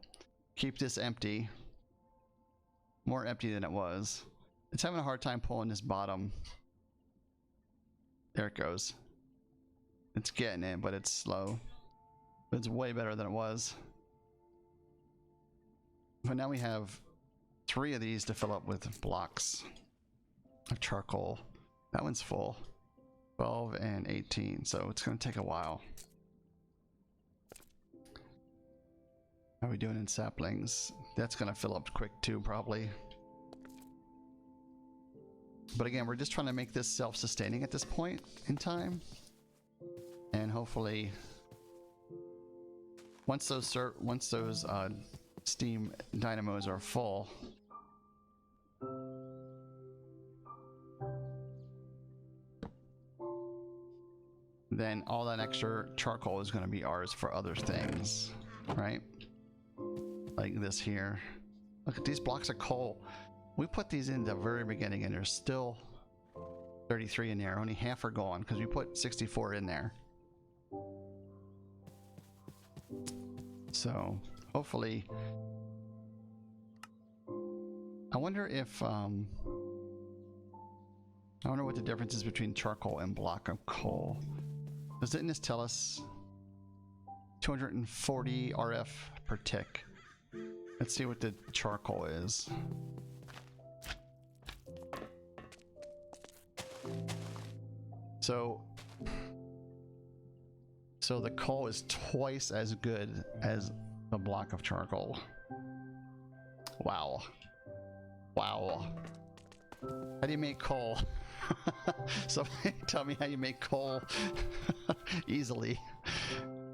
keep this empty, more empty than it was. It's having a hard time pulling this bottom. There it goes. It's getting it, but it's slow. But it's way better than it was. But now we have 3 of these to fill up with blocks of charcoal. That one's full. 12 and 18, so it's going to take a while. How are we doing in saplings? That's going to fill up quick too, probably. But again, we're just trying to make this self-sustaining at this point in time. And hopefully, once those steam dynamos are full, then all that extra charcoal is going to be ours for other things, right? Like this here. Look at these blocks of coal. We put these in the very beginning and there's still 33 in there. Only half are gone because we put 64 in there. So hopefully wonder if I wonder what the difference is between charcoal and block of coal. Didn't this tell us 240 RF per tick? Let's see what the charcoal is. So the coal is twice as good as the block of charcoal. Wow. Wow. How do you make coal? Somebody tell me how you make coal easily.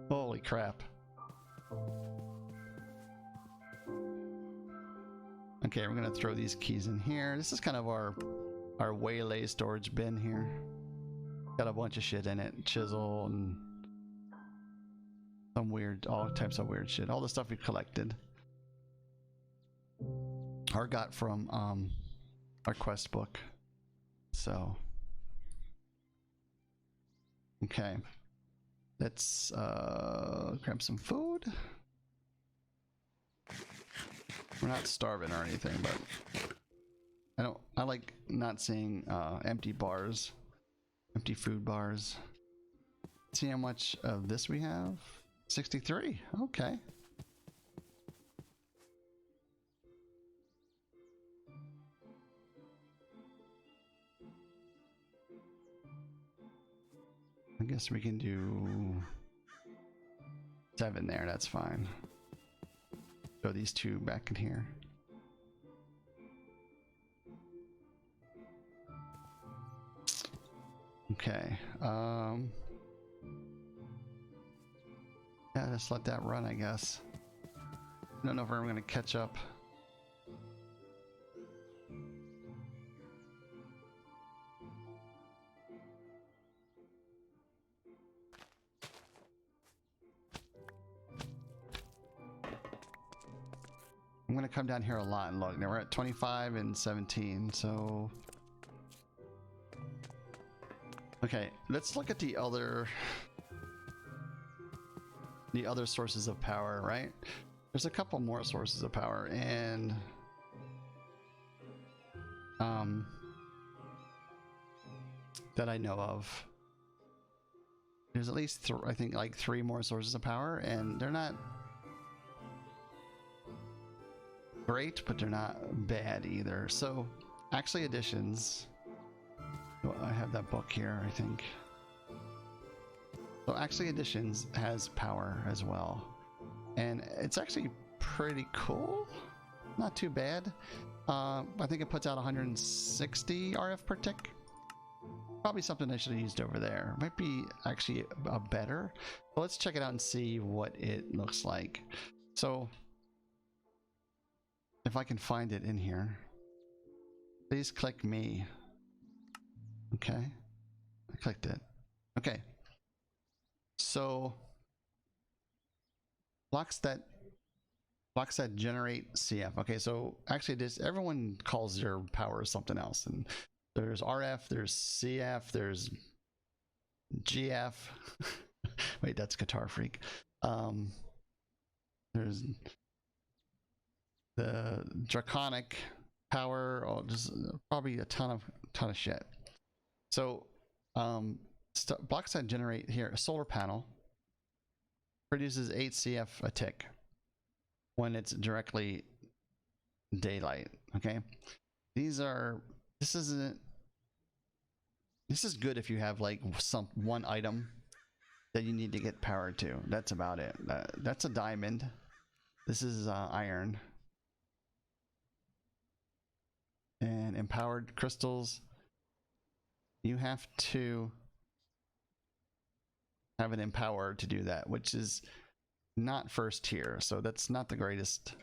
Holy crap. Okay, we're gonna throw these keys in here. This is kind of our waylay storage bin here. Got a bunch of shit in it. Chisel and some weird, all types of weird shit. All the stuff we collected or got from our quest book. So okay, let's grab some food. We're not starving or anything, but I like not seeing empty bars, empty food bars. See how much of this we have? 63. Okay. I guess we can do 7 there, that's fine. Throw these 2 back in here. Okay, yeah, just let that run, I guess. I don't know if I'm gonna catch up. I'm gonna come down here a lot and look. Now we're at 25 and 17, so okay, let's look at the other sources of power, right? There's a couple more sources of power, and that I know of. There's at least I think like 3 more sources of power, and they're not great, but they're not bad either. So actually additions, well, I have that book here, I think. So actually additions has power as well, and it's actually pretty cool, not too bad. I think it puts out 160 RF per tick. Probably something I should have used over there. Might be actually a better, but let's check it out and see what it looks like. So if I can find it in here, please click me. Okay, I clicked it. Okay, so blocks that generate CF. Okay, so actually everyone calls their power something else, and there's RF, there's CF, there's GF. Wait, that's Guitar Freak. There's the draconic power, or just probably a ton of shit. So blocks that generate here, a solar panel produces 8 CF a tick when it's directly daylight. Okay, this is good if you have like one item that you need to get power to. That's about it. That's a diamond. This is iron. And empowered crystals, you have to have an empower to do that, which is not first tier, so that's not the greatest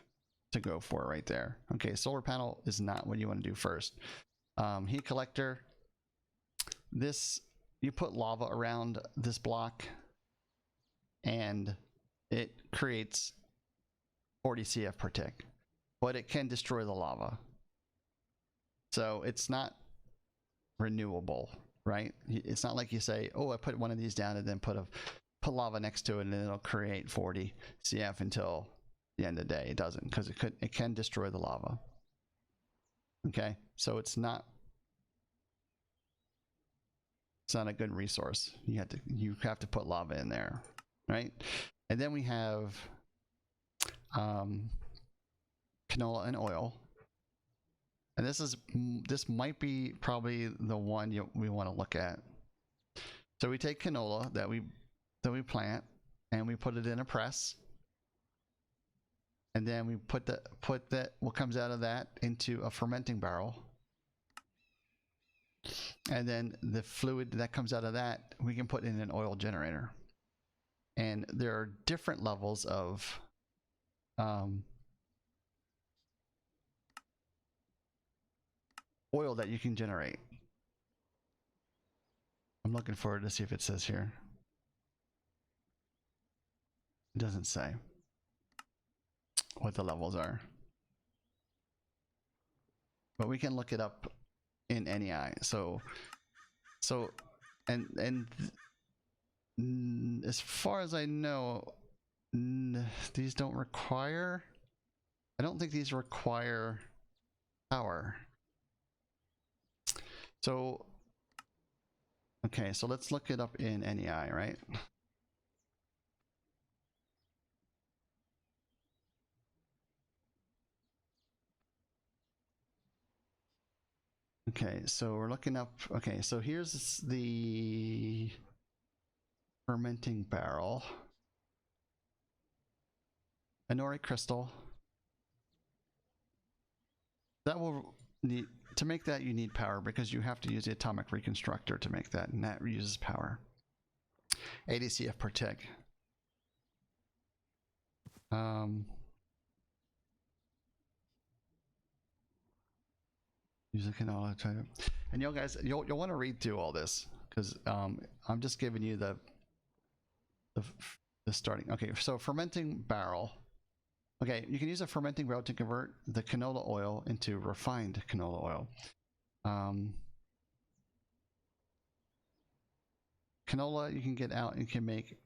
to go for right there. Okay, solar panel is not what you want to do first. Heat collector, this, you put lava around this block and it creates 40 CF per tick, but it can destroy the lava. So it's not renewable, right? It's not like you say, oh, I put one of these down and then put lava next to it and then it'll create 40 CF until the end of the day. It doesn't, because it can destroy the lava. Okay, so it's not a good resource. You have to put lava in there, right? And then we have canola and oil. And this might be probably the one we want to look at. So we take canola that we plant and we put it in a press. And then we put that what comes out of that into a fermenting barrel. And then the fluid that comes out of that we can put in an oil generator. And there are different levels of oil that you can generate. I'm looking forward to see if it says here. It doesn't say what the levels are, but we can look it up in NEI. So as far as I know, these don't require. I don't think these require power. So okay, so let's look it up in NEI, right? Okay, so we're looking up. Okay, so here's the fermenting barrel. Anoric crystal. That will need, to make that you need power because you have to use the atomic reconstructor to make that, and that uses power. ADCF per tick. Use a canola. Try to, and you guys, you'll want to read through all this because I'm just giving you the starting. Okay, so fermenting barrel. Okay, you can use a fermenting barrel to convert the canola oil into refined canola oil. Canola you can get out and can make.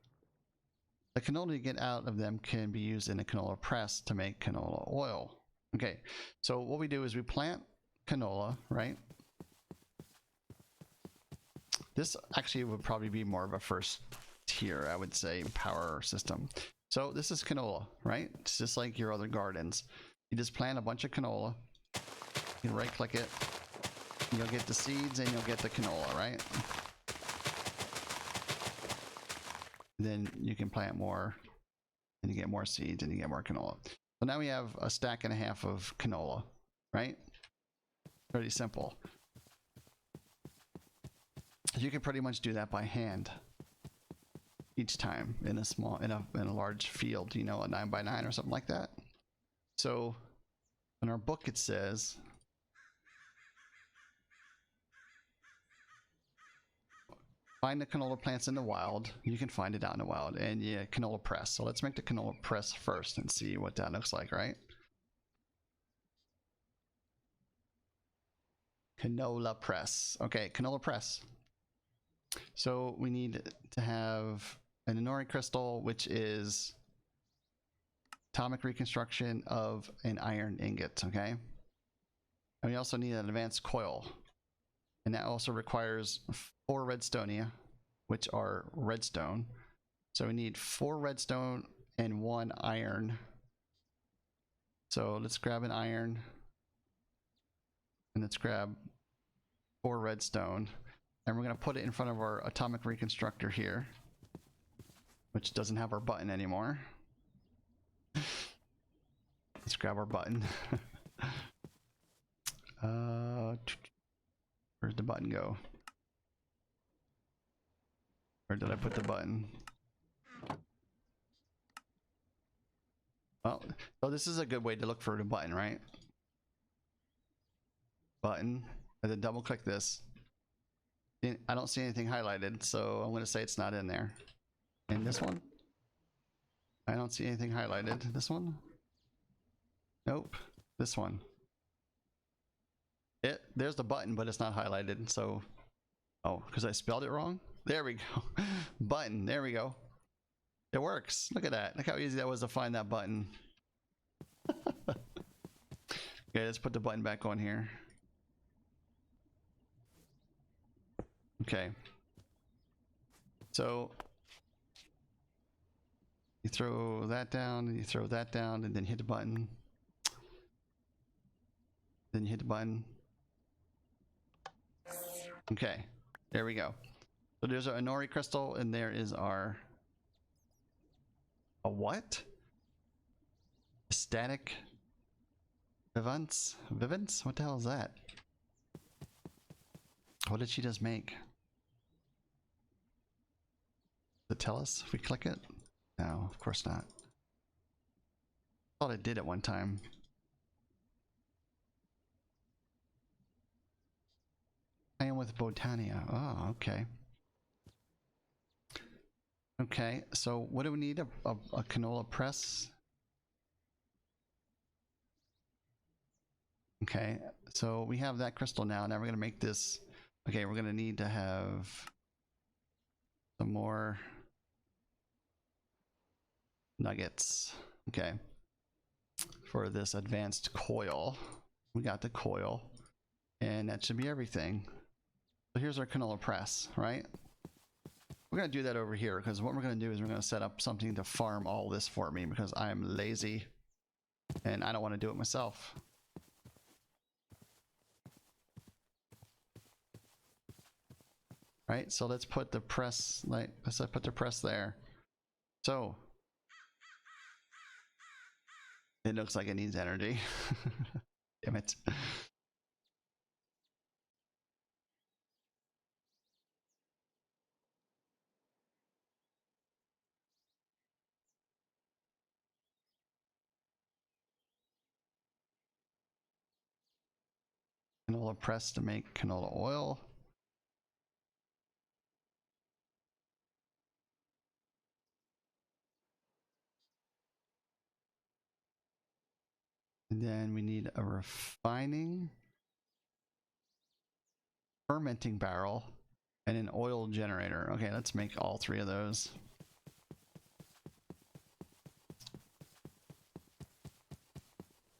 The canola you get out of them can be used in a canola press to make canola oil. Okay, so what we do is we plant canola, right? This actually would probably be more of a first tier, I would say, power system. So this is canola, right? It's just like your other gardens. You just plant a bunch of canola. You can right click it. You'll get the seeds and you'll get the canola, right? Then you can plant more and you get more seeds and you get more canola. So now we have a stack and a half of canola, right? Pretty simple. You can pretty much do that by hand each time in a small, in a large field, you know, a 9x9 or something like that. So in our book it says find the canola plants in the wild. You can find it out in the wild, and yeah, canola press. So let's make the canola press first and see what that looks like, right? Canola press. Okay, canola press. So we need to have an Inori crystal, which is atomic reconstruction of an iron ingot, okay? And we also need an advanced coil. And that also requires 4 redstonia, which are redstone. So we need 4 redstone and 1 iron. So let's grab an iron. And let's grab 4 redstone. And we're going to put it in front of our atomic reconstructor here, which doesn't have our button anymore. Let's grab our button. Where'd the button go? Where did I put the button? Well, so this is a good way to look for the button, right? Button, and then double click this. I don't see anything highlighted, so I'm going to say it's not in there. And this one? I don't see anything highlighted. This one? Nope. This one. There's the button, but it's not highlighted, so... Oh, because I spelled it wrong? There we go. Button, there we go. It works. Look at that. Look how easy that was to find that button. Okay, let's put the button back on here. Okay. So you throw that down, and you throw that down, and then hit the button. Then you hit the button. Okay, there we go. So there's our Inori crystal, and there is our... A what? Static Vivance? Vivance? What the hell is that? What did she just make? Does it tell us if we click it? No, of course not. I thought it did at one time. I am with Botania. Oh, okay. Okay, so what do we need? A canola press? Okay, so we have that crystal now. Now we're going to make this. Okay, we're going to need to have some more nuggets. Okay, for this advanced coil. We got the coil, and that should be everything. So here's our canola press, right? We're going to do that over here, because what we're going to do is we're going to set up something to farm all this for me, because I'm lazy and I don't want to do it myself. Right, so let's put the press, like, let's put the press there. So it looks like it needs energy. Damn it. Canola press to make canola oil. And then we need a refining, fermenting barrel, and an oil generator. Okay, let's make all three of those.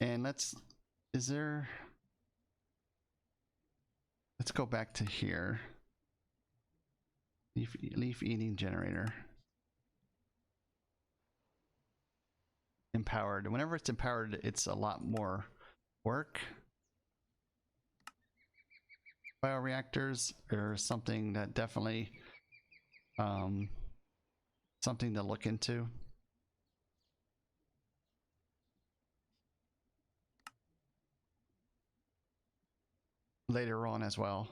And let's go back to here. Leaf eating generator. Empowered. Whenever it's empowered, it's a lot more work. Bioreactors are something that definitely something to look into. Later on as well.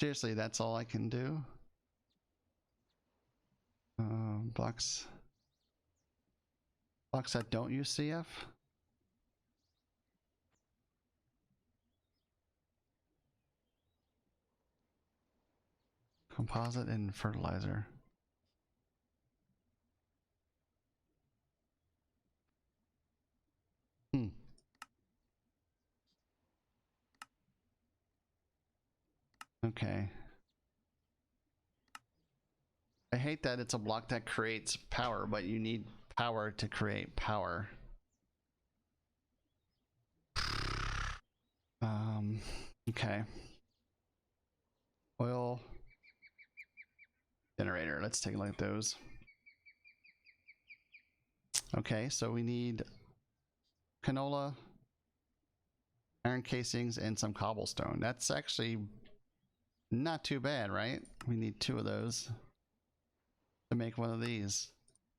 Seriously, that's all I can do. Blocks that don't use CF. Composite and fertilizer. Okay. I hate that it's a block that creates power, but you need power to create power. Okay. Oil generator. Let's take a look at those. Okay, so we need canola, iron casings, and some cobblestone. That's actually not too bad, right? We need 2 of those to make one of these.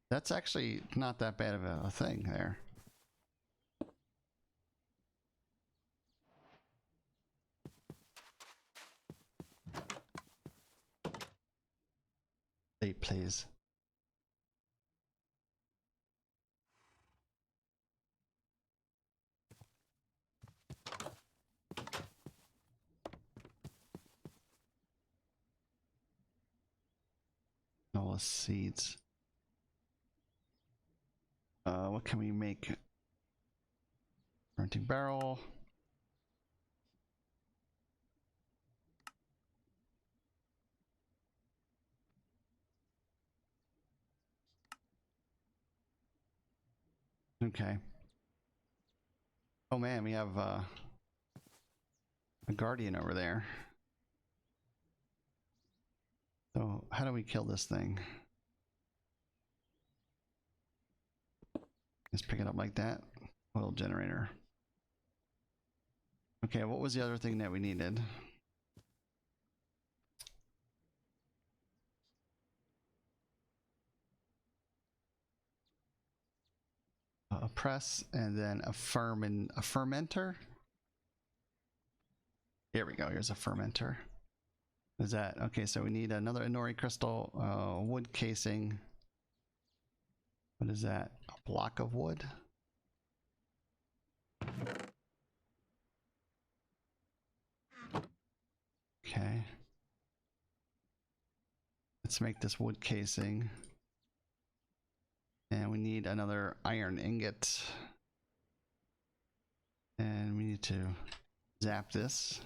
That's actually not that bad of a thing there. Wait, please. Canola seeds. What can we make? Fermenting barrel. Okay. Oh man, we have a guardian over there. So how do we kill this thing? Just pick it up like that. Oil generator. Okay, what was the other thing that we needed? A press and then a fermenter. Here we go. Here's a fermenter. Is that okay? So we need another Inori crystal, wood casing. What is that? A block of wood. Okay. Let's make this wood casing. And we need another iron ingot. And we need to zap this.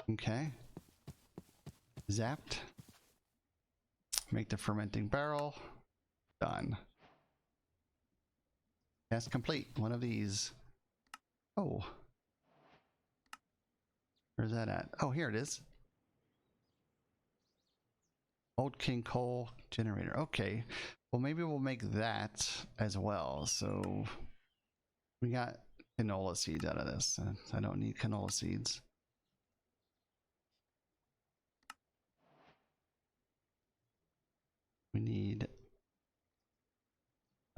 Okay. Zapped. Make the fermenting barrel. Done. Task complete. One of these. Oh. Where's that at? Oh, here it is. Old King coal generator. Okay. Well, maybe we'll make that as well. So we got canola seeds out of this. I don't need canola seeds. We need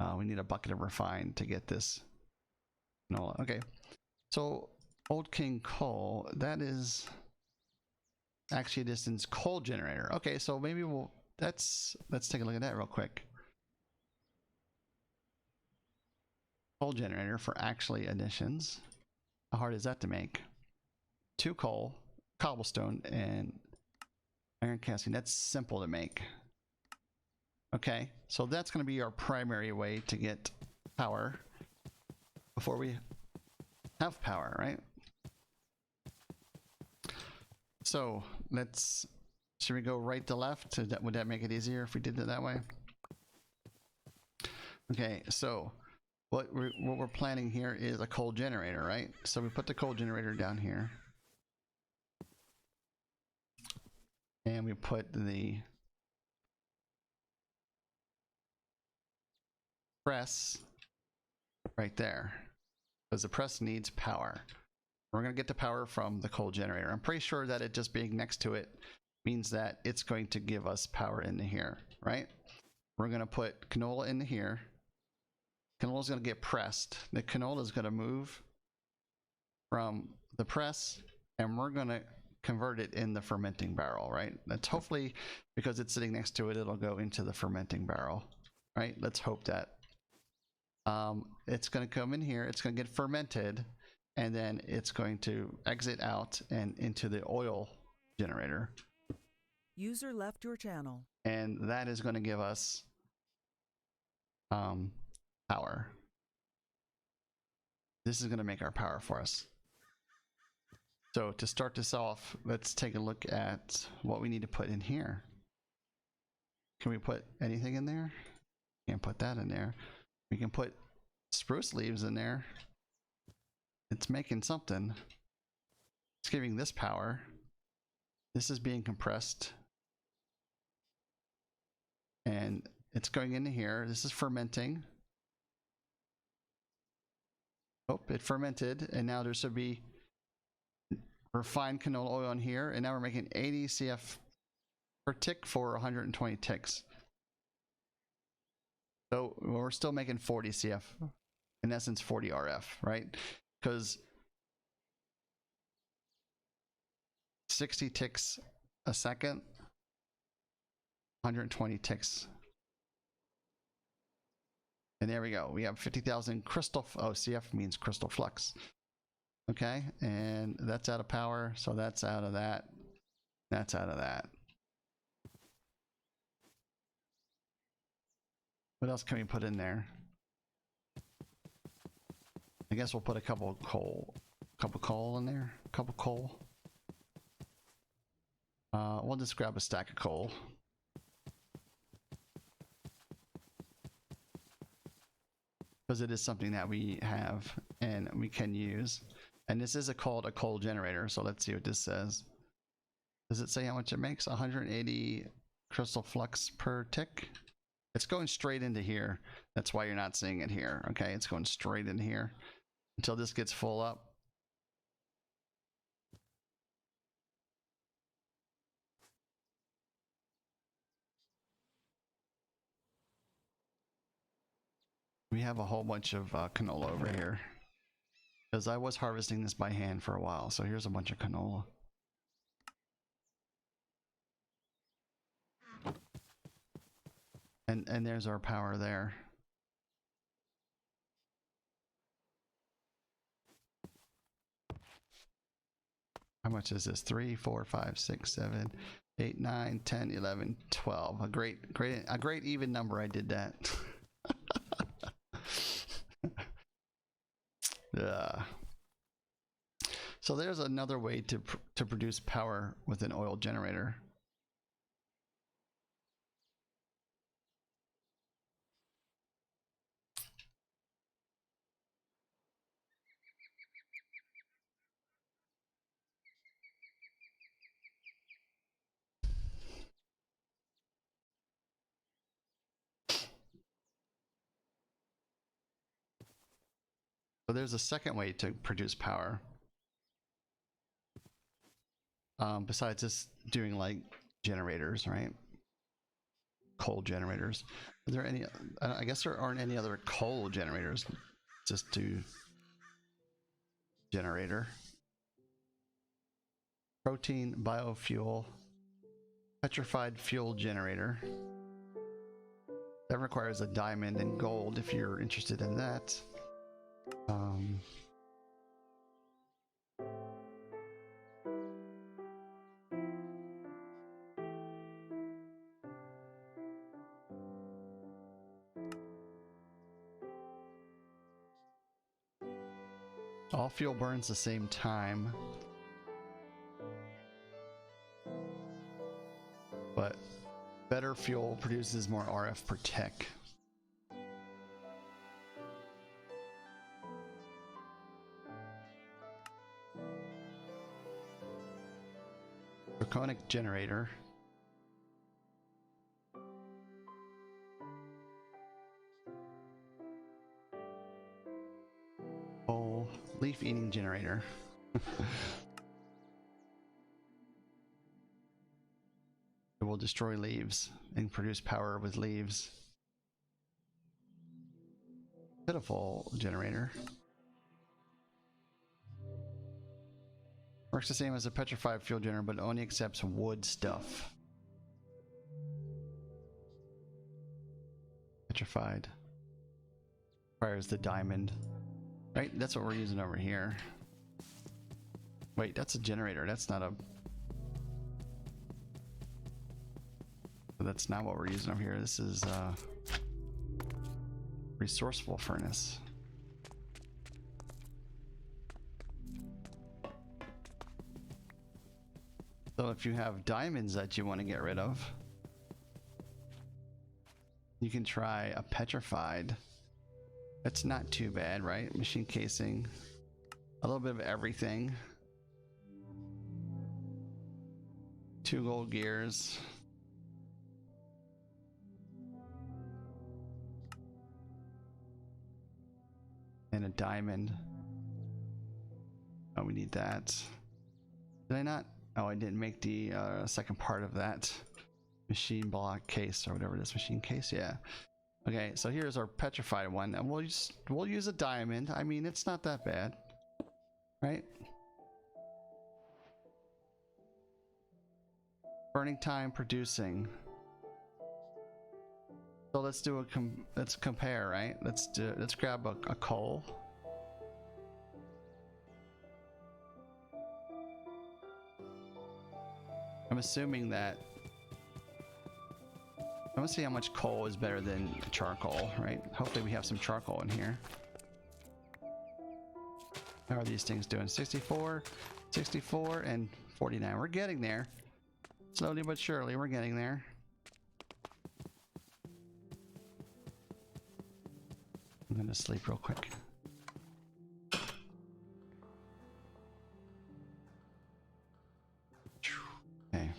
a bucket of refined to get this canola. Okay. So Old King coal, that is actually a distance coal generator. Okay, so maybe let's take a look at that real quick. Coal generator for actually additions. How hard is that to make? 2 coal, cobblestone, and iron casting. That's simple to make. Okay, so that's going to be our primary way to get power before we have power, right? So should we go right to left? Would that make it easier if we did it that way? Okay, so what we're planning here is a coal generator, right? So we put the coal generator down here. And we put the press right there. Because the press needs power. We're going to get the power from the coal generator. I'm pretty sure that it just being next to it means that it's going to give us power into here, right? We're going to put canola into here. Canola is going to get pressed. The canola is going to move from the press, and we're going to convert it in the fermenting barrel, right? That's hopefully, because it's sitting next to it, it'll go into the fermenting barrel, right? Let's hope that. It's going to come in here. It's going to get fermented. And then it's going to exit out and into the oil generator.
User left your channel.
And that is going to give us power. This is going to make our power for us. So to start this off, let's take a look at what we need to put in here. Can we put anything in there? Can't put that in there. We can put spruce leaves in there. It's making something. It's giving this power. This is being compressed. And it's going into here. This is fermenting. Oh, it fermented. And now there should be refined canola oil in here. And now we're making 80 CF per tick for 120 ticks. So we're still making 40 CF. In essence, 40 RF, right? Because 60 ticks a second, 120 ticks. And there we go. We have 50,000 crystal. Oh, CF means crystal flux. Okay, and that's out of power. So that's out of that. That's out of that. What else can we put in there? I guess we'll put a couple coal in there. A couple coal. We'll just grab a stack of coal. because it is something that we have and we can use. And this is called a coal generator, so let's see what this says. Does it say how much it makes? 180 crystal flux per tick. It's going straight into here. That's why you're not seeing it here. Okay, it's going straight in here until this gets full up. We have a whole bunch of canola over here because I was harvesting this by hand for a while. So here's a bunch of canola. And there's our power there. How much is this? 3, 4, 5, 6, 7, 8, 9, 10, 11, 12. A great even number. I did that. Yeah. So there's another way to produce power with an oil generator. So there's a second way to produce power. Besides just doing like generators, right? Coal generators. Are there any? I guess there aren't any other coal generators. Just do generator. Protein biofuel. Petrified fuel generator. That requires a diamond and gold if you're interested in that. All fuel burns the same time, but better fuel produces more RF per tick. Draconic generator. Oh, leaf eating generator. It will destroy leaves and produce power with leaves. Pitiful generator. Works the same as a petrified fuel generator, but only accepts wood stuff. Petrified. Requires the diamond. Right? That's what we're using over here. Wait, that's a generator. That's not a... That's not what we're using over here. This is resourceful furnace. So if you have diamonds that you want to get rid of, you can try a petrified. That's not too bad, right? Machine casing, a little bit of everything. 2 gold gears. And a diamond. Oh, we need that. Did I not? Oh, I didn't make the second part of that machine block case or whatever it is. Machine case, yeah. Okay, so here's our petrified one, and we'll use a diamond. I mean, it's not that bad, right? Burning time, producing. So let's do let's compare, right? Let's grab a coal. I'm assuming that I want to see how much coal is better than charcoal, right? Hopefully we have some charcoal in here. How are these things doing? 64, 64, and 49. We're getting there. Slowly but surely, we're getting there. I'm gonna sleep real quick. Okay.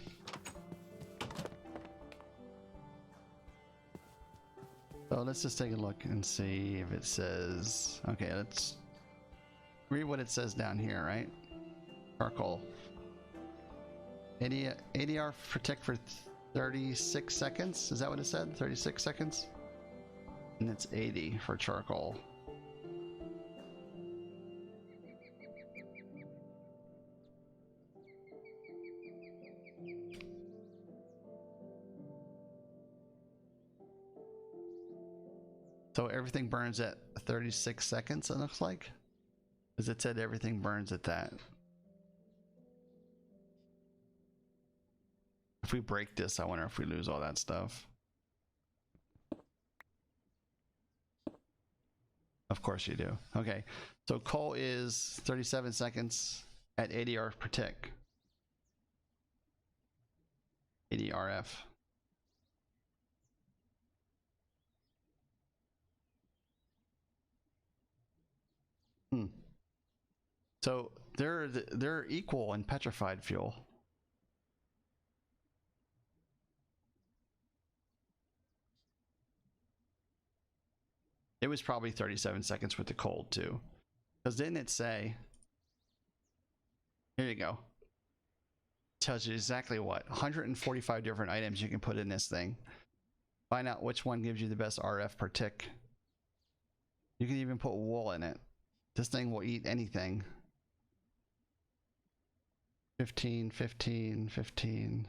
So let's just take a look and see if it says, okay, let's read what it says down here, right? Charcoal. ADR protect for 36 seconds. Is that what it said? 36 seconds? And it's 80 for charcoal. So everything burns at 36 seconds, it looks like? Because it said everything burns at that. If we break this, I wonder if we lose all that stuff. Of course you do. Okay, so coal is 37 seconds at 80 RF per tick. 80 RF. So they're equal in petrified fuel. It was probably 37 seconds with the cold too. Because didn't it say, here you go. Tells you exactly what, 145 different items you can put in this thing. Find out which one gives you the best RF per tick. You can even put wool in it. This thing will eat anything. 15, 15, 15.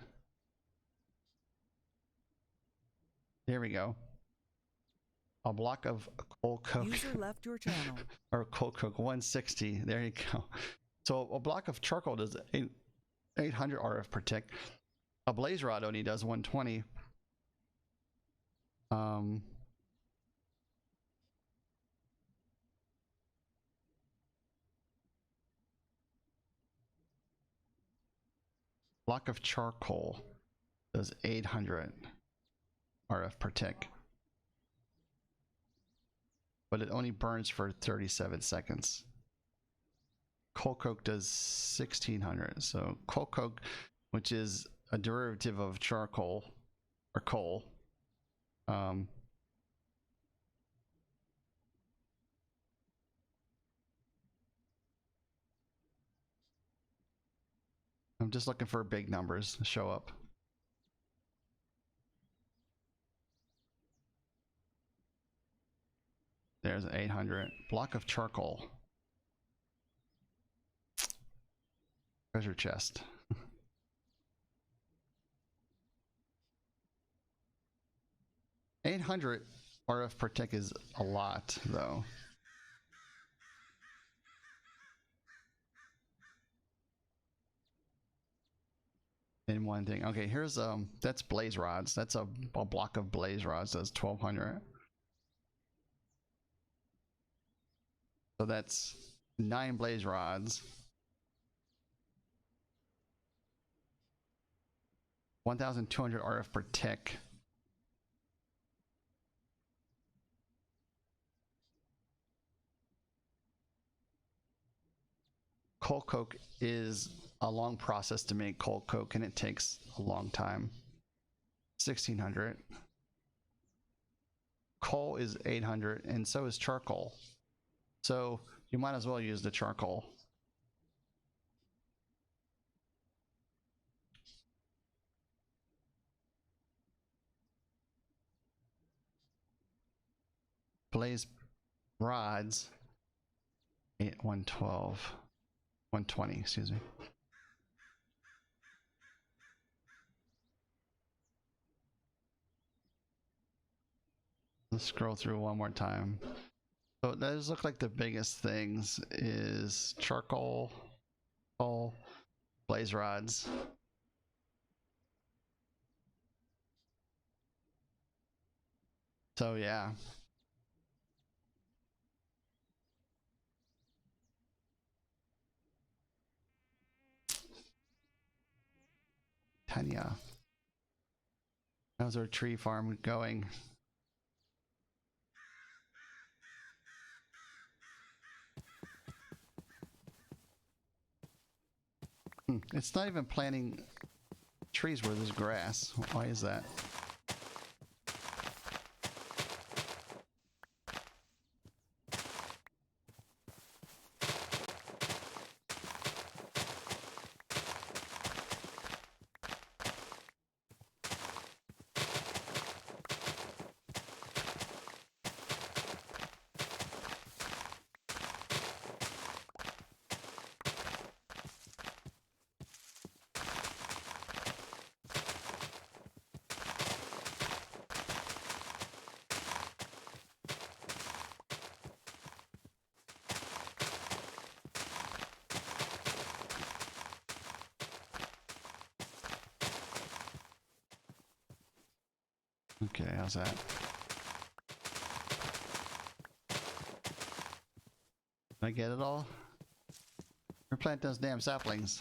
There we go. A block of coal coke.
User left your channel.
Or coal coke 160. There you go. So a block of charcoal does 800 RF per tick. A blaze rod only does 120. Block of charcoal does 800 RF per tick. But it only burns for 37 seconds. Coal coke does 1600. So coal coke, which is a derivative of charcoal or coal, I'm just looking for big numbers to show up. There's 800. Block of charcoal. Treasure chest. $800 RF per tick is a lot, though. In one thing. Okay, here's that's blaze rods. That's a block of blaze rods. That's 1200. So that's 9 blaze rods. 1200 RF per tick. Coal coke is a long process to make coal coke, and it takes a long time. 1600. Coal is 800, and so is charcoal. So you might as well use the charcoal. Blaze rods, 112, 120, excuse me. Let's scroll through one more time. So those look like the biggest things is charcoal, coal, blaze rods. So yeah. Tanya. How's our tree farm going? It's not even planting trees where there's grass. Why is that? Okay, how's that? Did I get it all? Replant those damn saplings.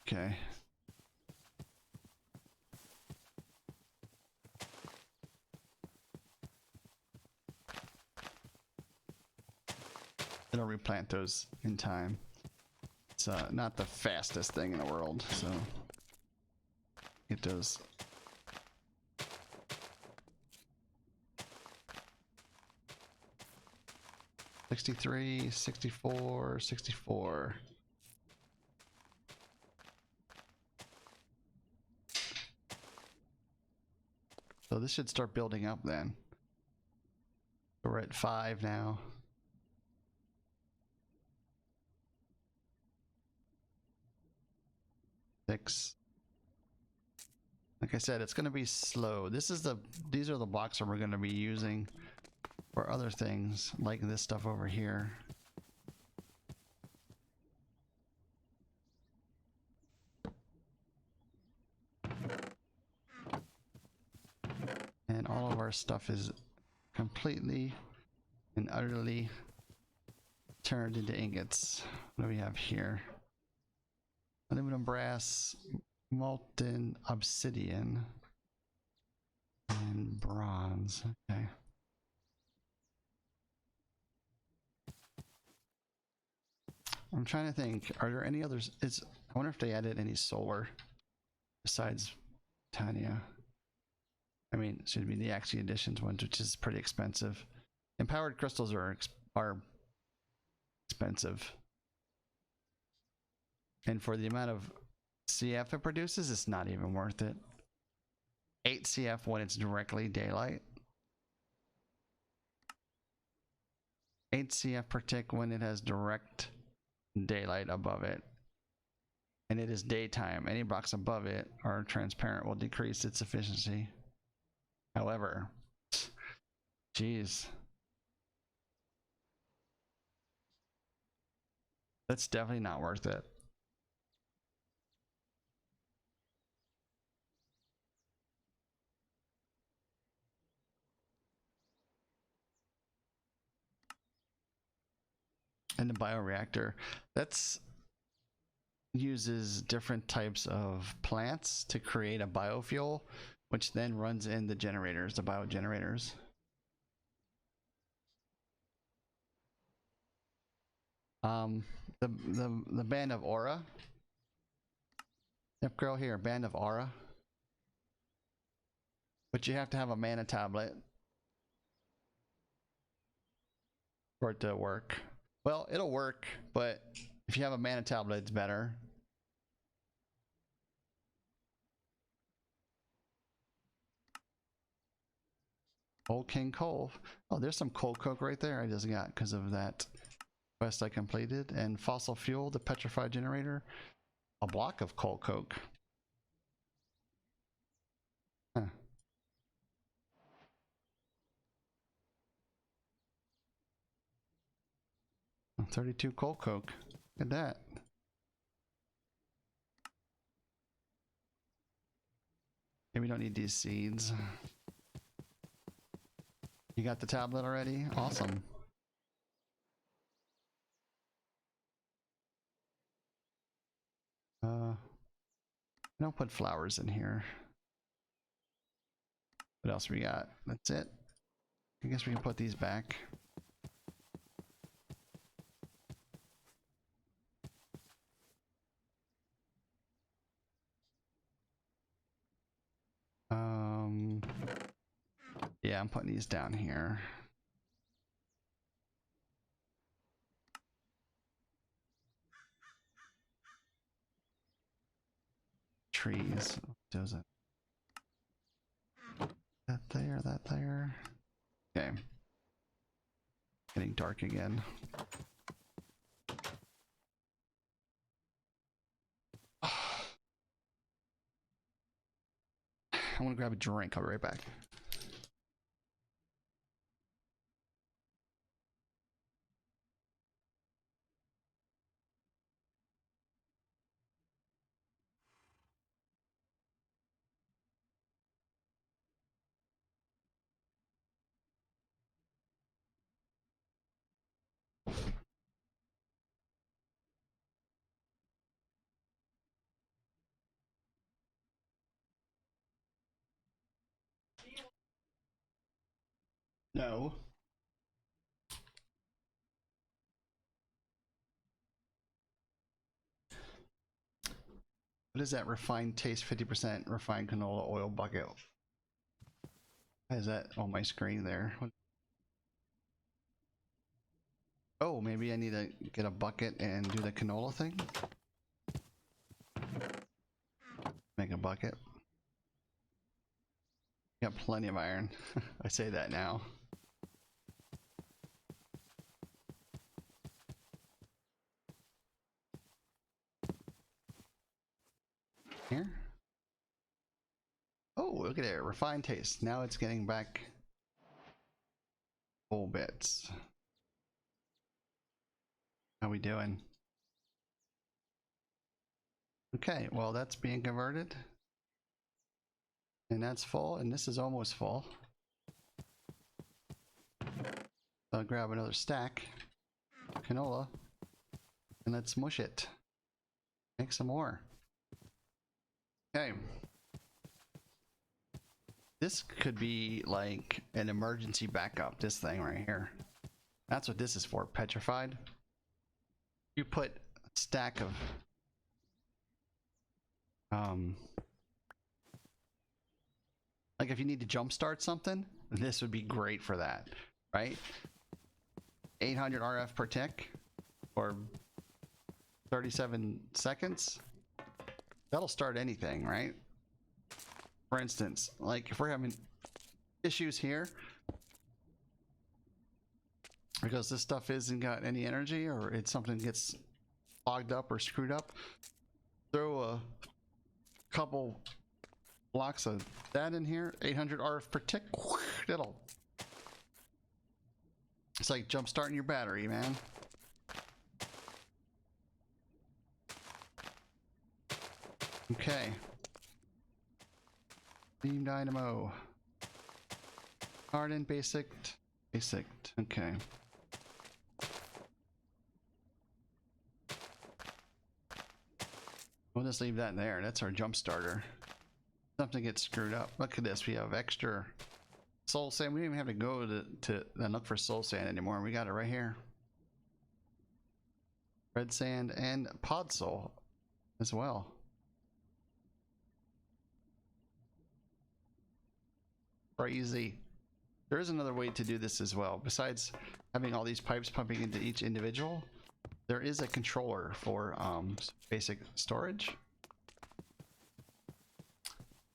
Okay. It'll replant those in time. It's not the fastest thing in the world, so get those. $63, $64, $64. So this should start building up then. We're at 5 now. Six. Like I said, it's going to be slow. These are the blocks that we're going to be using for other things, like this stuff over here. And all of our stuff is completely and utterly turned into ingots. What do we have here? Aluminum, brass, molten obsidian, and bronze. Okay. I'm trying to think. Are there any others? I wonder if they added any solar besides Tanya. I mean, it should be the Axie Editions ones, which is pretty expensive. Empowered crystals are expensive. And for the amount of CF it produces, it's not even worth it. 8 CF when it's directly daylight. 8 CF per tick when it has direct daylight above it. And it is daytime. Any blocks above it are transparent will decrease its efficiency. However, geez. That's definitely not worth it. And the bioreactor, that's uses different types of plants to create a biofuel, which then runs in the generators, the biogenerators. The band of aura. Yep, girl here, band of aura. But you have to have a mana tablet for it to work. Well, it'll work, but if you have a mana tablet, it's better. Old King Coal. Oh, there's some coal coke right there I just got because of that quest I completed. And fossil fuel, the petrified generator. A block of coal coke. Huh. Oh, 32 coal coke. Look at that. Okay, we don't need these seeds. You got the tablet already? Awesome. Don't put flowers in here. What else we got? That's it. I guess we can put these back. Yeah, I'm putting these down here. Trees. Does it? That there, that there. Okay. Getting dark again. I'm gonna grab a drink. I'll be right back. No. What is that? Refined taste 50% refined canola oil bucket. Why is that on my screen there? Oh, maybe I need to get a bucket and do the canola thing? Make a bucket. Got plenty of iron. I say that now. Here. Oh, look at it. Refined taste. Now it's getting back full bits. How we doing? Okay, well that's being converted. And that's full, and this is almost full. So I'll grab another stack. Canola. And let's mush it. Make some more. Okay. This could be like an emergency backup, this thing right here. That's what this is for, petrified. You put a stack of like if you need to jumpstart something, this would be great for that, right? 800 RF per tick or 37 seconds. That'll start anything, right? For instance, like if we're having issues here because this stuff isn't got any energy or it's something gets clogged up or screwed up, throw a couple blocks of that in here, 800 RF per tick. It'll, it's like jump starting your battery, man. Okay. Beam dynamo. Hardened, basic. Okay. We'll just leave that there. That's our jump starter. Something gets screwed up. Look at this. We have extra soul sand. We don't even have to go to look for soul sand anymore. We got it right here. Red sand and pod soul as well. Crazy. There is another way to do this as well. Besides having all these pipes pumping into each individual, there is a controller for basic storage.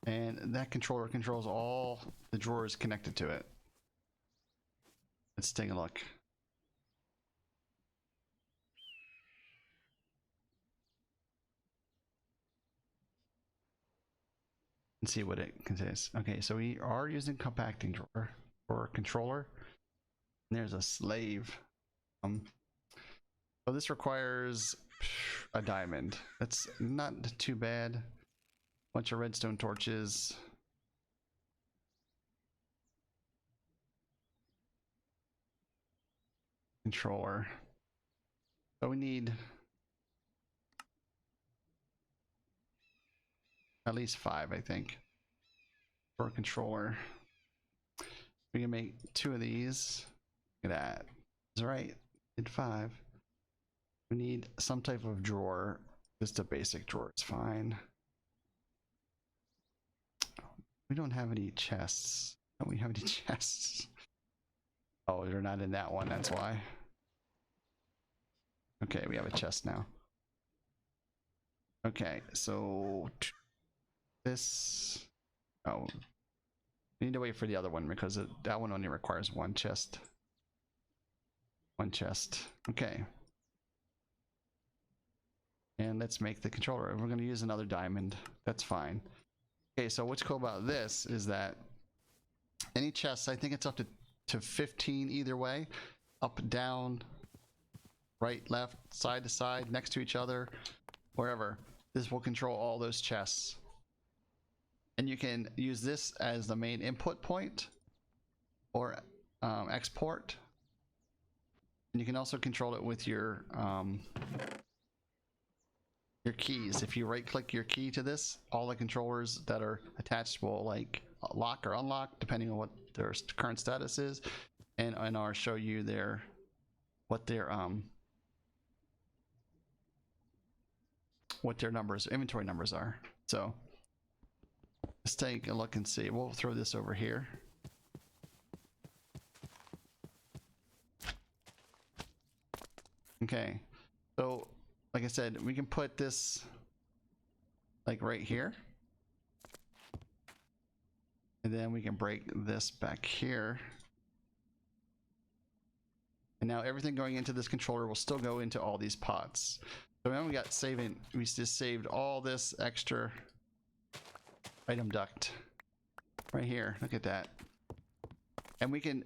And that controller controls all the drawers connected to it. Let's take a look. And see what it contains. Okay, so we are using compacting drawer for controller. And there's a slave. So this requires a diamond. That's not too bad. Bunch of redstone torches. Controller. So we need at least 5, I think, for a controller. We can make 2 of these. Look at that. That's right. Did 5. We need some type of drawer. Just a basic drawer is fine. We don't have any chests. Don't we have any chests? Oh, they're not in that one. That's why. Okay, we have a chest now. Okay, so this. Oh, we need to wait for the other one because that one only requires 1 chest. 1 chest. Okay. And let's make the controller. We're going to use another diamond. That's fine. Okay, so what's cool about this is that any chests, I think it's up to 15 either way. Up, down, right, left, side to side, next to each other, wherever. This will control all those chests. And you can use this as the main input point or export. And you can also control it with your keys. If you right click your key to this, all the controllers that are attached will like lock or unlock depending on what their current status is, and I'll show you what their numbers, inventory numbers are. So let's take a look and see. We'll throw this over here. Okay, so like I said, we can put this like right here, and then we can break this back here, and now everything going into this controller will still go into all these pots. So then we just saved all this extra item duct right here. Look at that. And we can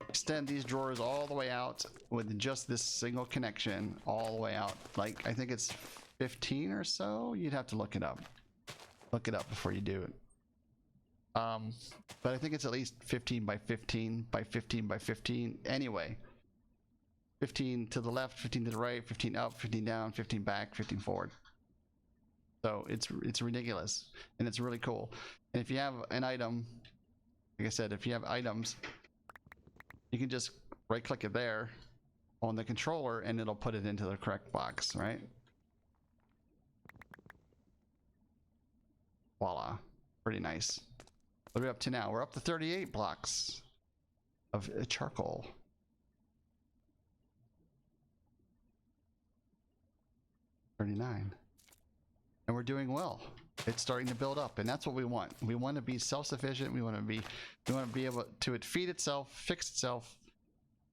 extend these drawers all the way out with just this single connection all the way out. Like, I think it's 15 or so. You'd have to look it up. Look it up before you do it. But I think it's at least 15 by 15 by 15 by 15. Anyway, 15 to the left, 15 to the right, 15 up, 15 down, 15 back, 15 forward. So it's ridiculous, and it's really cool. And if you have an item, like I said, if you have items, you can just right click it there on the controller and it'll put it into the correct box, right? Voila. Pretty nice. What are we up to now? We're up to 38 blocks of charcoal. $39. And we're doing well. It's starting to build up, and that's what we want. We want to be self-sufficient. We want to be able to feed itself, fix itself,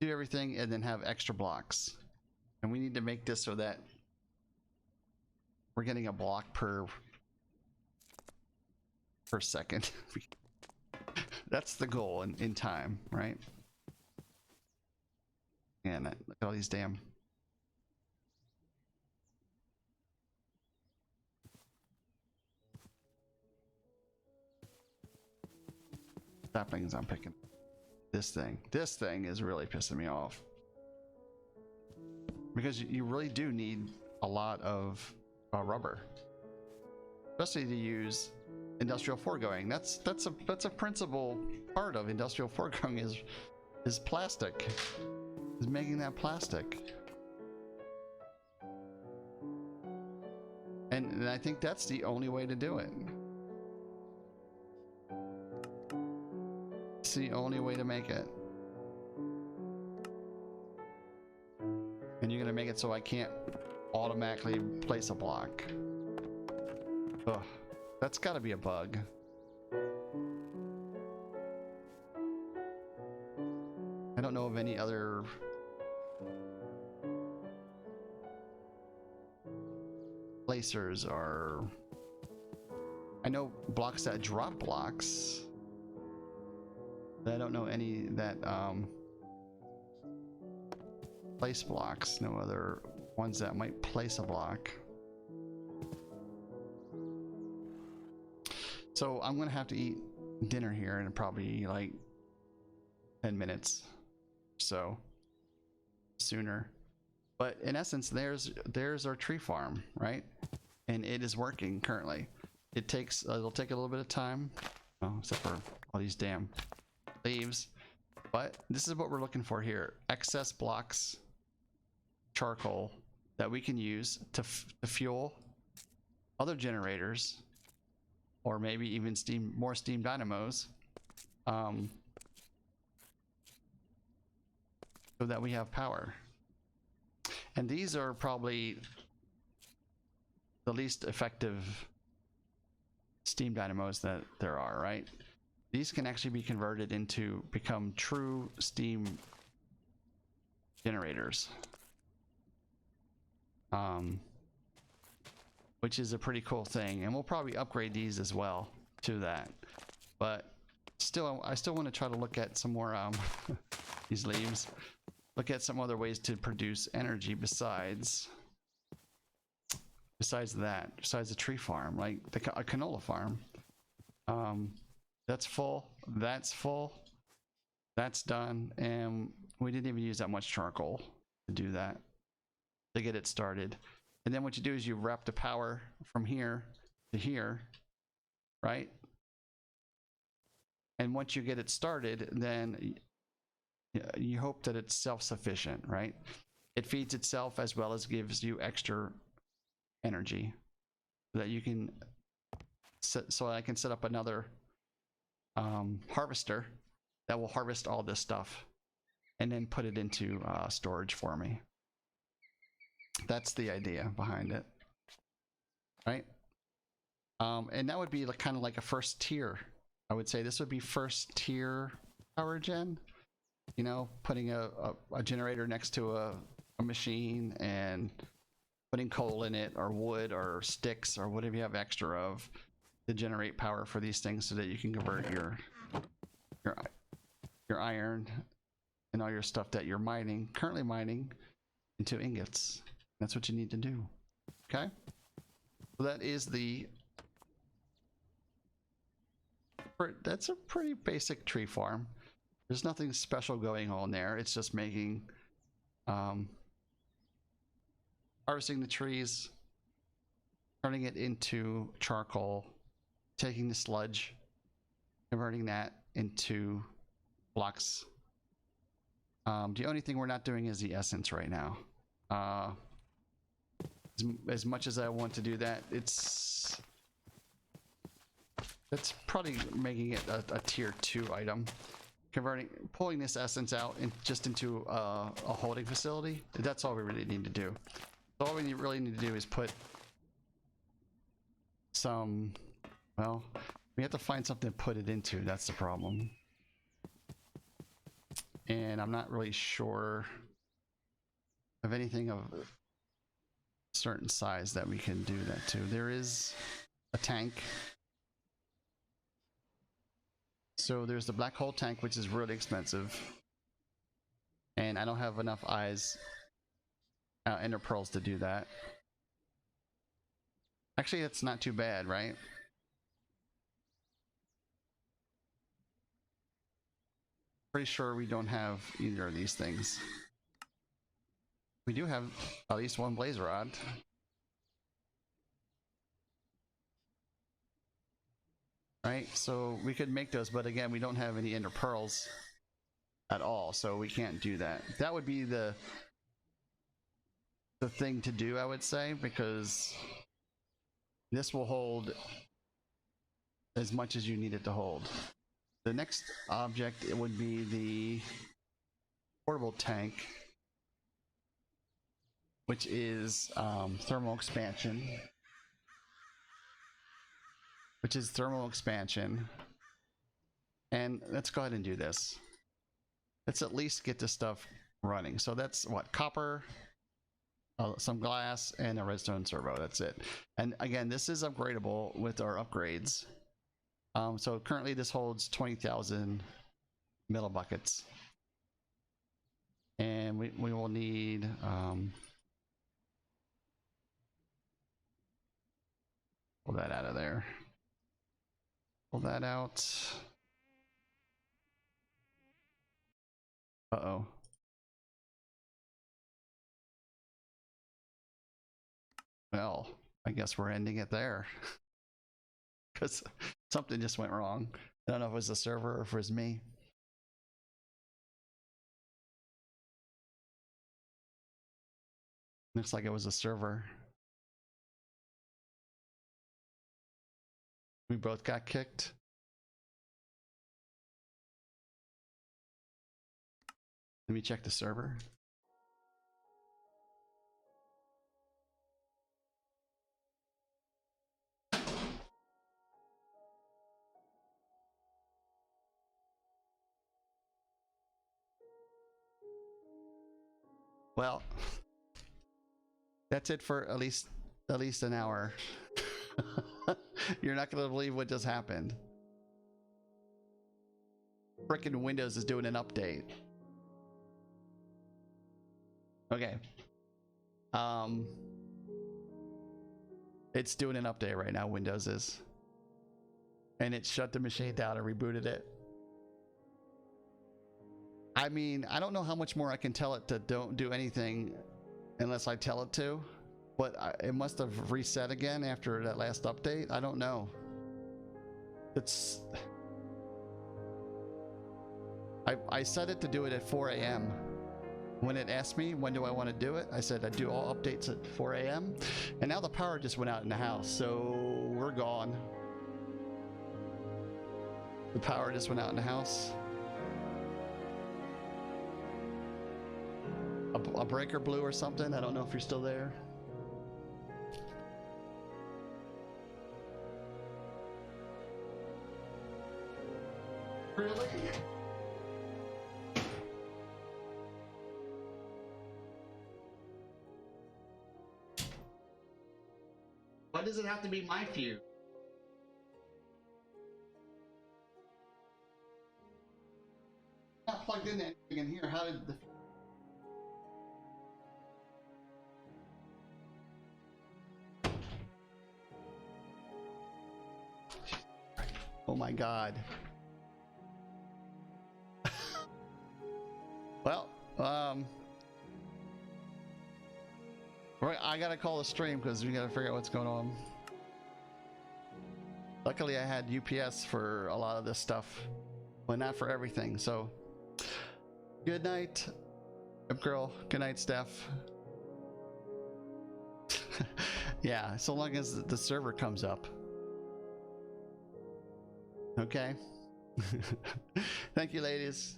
do everything, and then have extra blocks. And we need to make this so that we're getting a block per second. That's the goal in time, right? And look at all these damn saplings I'm picking. This thing is really pissing me off, because you really do need a lot of rubber, especially to use industrial foregoing. That's a principal part of industrial foregoing is plastic, is making that plastic. And I think that's the only way to do it. It's the only way to make it. And you're gonna make it so I can't automatically place a block. Ugh, that's gotta be a bug. I don't know of any other placers are. I know blocks that drop blocks. I don't know any that place blocks. No other ones that might place a block. So I'm gonna have to eat dinner here in probably like 10 minutes, so sooner. But in essence, there's our tree farm, right? And it is working currently. It'll take a little bit of time, except for all these damn leaves. But this is what we're looking for here. Excess blocks, charcoal that we can use to fuel other generators, or maybe even more steam dynamos, so that we have power. And these are probably the least effective steam dynamos that there are, right? These can actually be converted into become true steam generators, which is a pretty cool thing, and we'll probably upgrade these as well to that. But still, I still want to try to look at some more these leaves, look at some other ways to produce energy besides that, besides the tree farm, like a canola farm. That's full, that's full, that's done, and we didn't even use that much charcoal to do that, to get it started. And then what you do is you wrap the power from here to here, right? And once you get it started, then you hope that it's self-sufficient, right? It feeds itself as well as gives you extra energy so that you can so I can set up another harvester that will harvest all this stuff and then put it into storage for me. That's the idea behind it, right? And that would be like, kind of like a first tier. I would say this would be first tier power gen, you know, putting a generator next to a machine and putting coal in it, or wood, or sticks, or whatever you have extra of to generate power for these things, so that you can convert your iron and all your stuff that you're currently mining into ingots. That's what you need to do. Okay, so that is that's a pretty basic tree farm. There's nothing special going on there. It's just making harvesting the trees, turning it into charcoal, taking the sludge, converting that into blocks. The only thing we're not doing is the essence right now. As much as I want to do that, that's probably making it a tier 2 item. Pulling this essence out and just into a holding facility. That's all we really need to do. All we really need to do is put some, well, we have to find something to put it into. That's the problem. And I'm not really sure of anything of a certain size that we can do that to. There is a tank. So there's the black hole tank, which is really expensive. And I don't have enough ender pearls to do that. Actually, that's not too bad, right? Pretty sure we don't have either of these things. We do have at least one blaze rod. Right, so we could make those, but again, we don't have any ender pearls at all, so we can't do that. That would be the thing to do, I would say, because this will hold as much as you need it to hold. The next object, it would be the portable tank, which is thermal expansion. And let's go ahead and do this. Let's at least get this stuff running. So that's what, copper, some glass, and a redstone servo. That's it. And again, this is upgradable with our upgrades. So currently this holds 20,000 millibuckets, and we will need pull that out of there. Pull that out. Uh-oh. Well, I guess we're ending it there. Because something just went wrong. I don't know if it was the server or if it was me. Looks like it was a server. We both got kicked. Let me check the server. Well, that's it for at least an hour. You're not gonna believe what just happened. Frickin' Windows is doing an update. Okay. It's doing an update right now, Windows is. And it shut the machine down and rebooted it. I mean, I don't know how much more I can tell it to don't do anything unless I tell it to, but it must have reset again after that last update. I don't know. It's... I set it to do it at 4 a.m. When it asked me, when do I want to do it? I said I'd do all updates at 4 a.m. And now the power just went out in the house, so we're gone. The power just went out in the house. A breaker blew or something. I don't know if you're still there. Really? Why does it have to be my fuse? Not plugged in anything in here. How did the... Oh my god. Well, right, I gotta call the stream because we gotta figure out what's going on. Luckily I had UPS for a lot of this stuff, but not for everything, so good night, girl. Good night, Steph. Yeah, so long as the server comes up. Okay. Thank you, ladies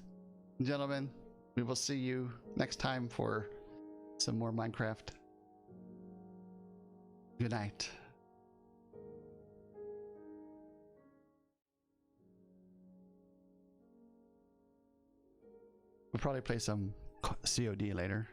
and gentlemen. We will see you next time for some more Minecraft. Good night. We'll probably play some COD later.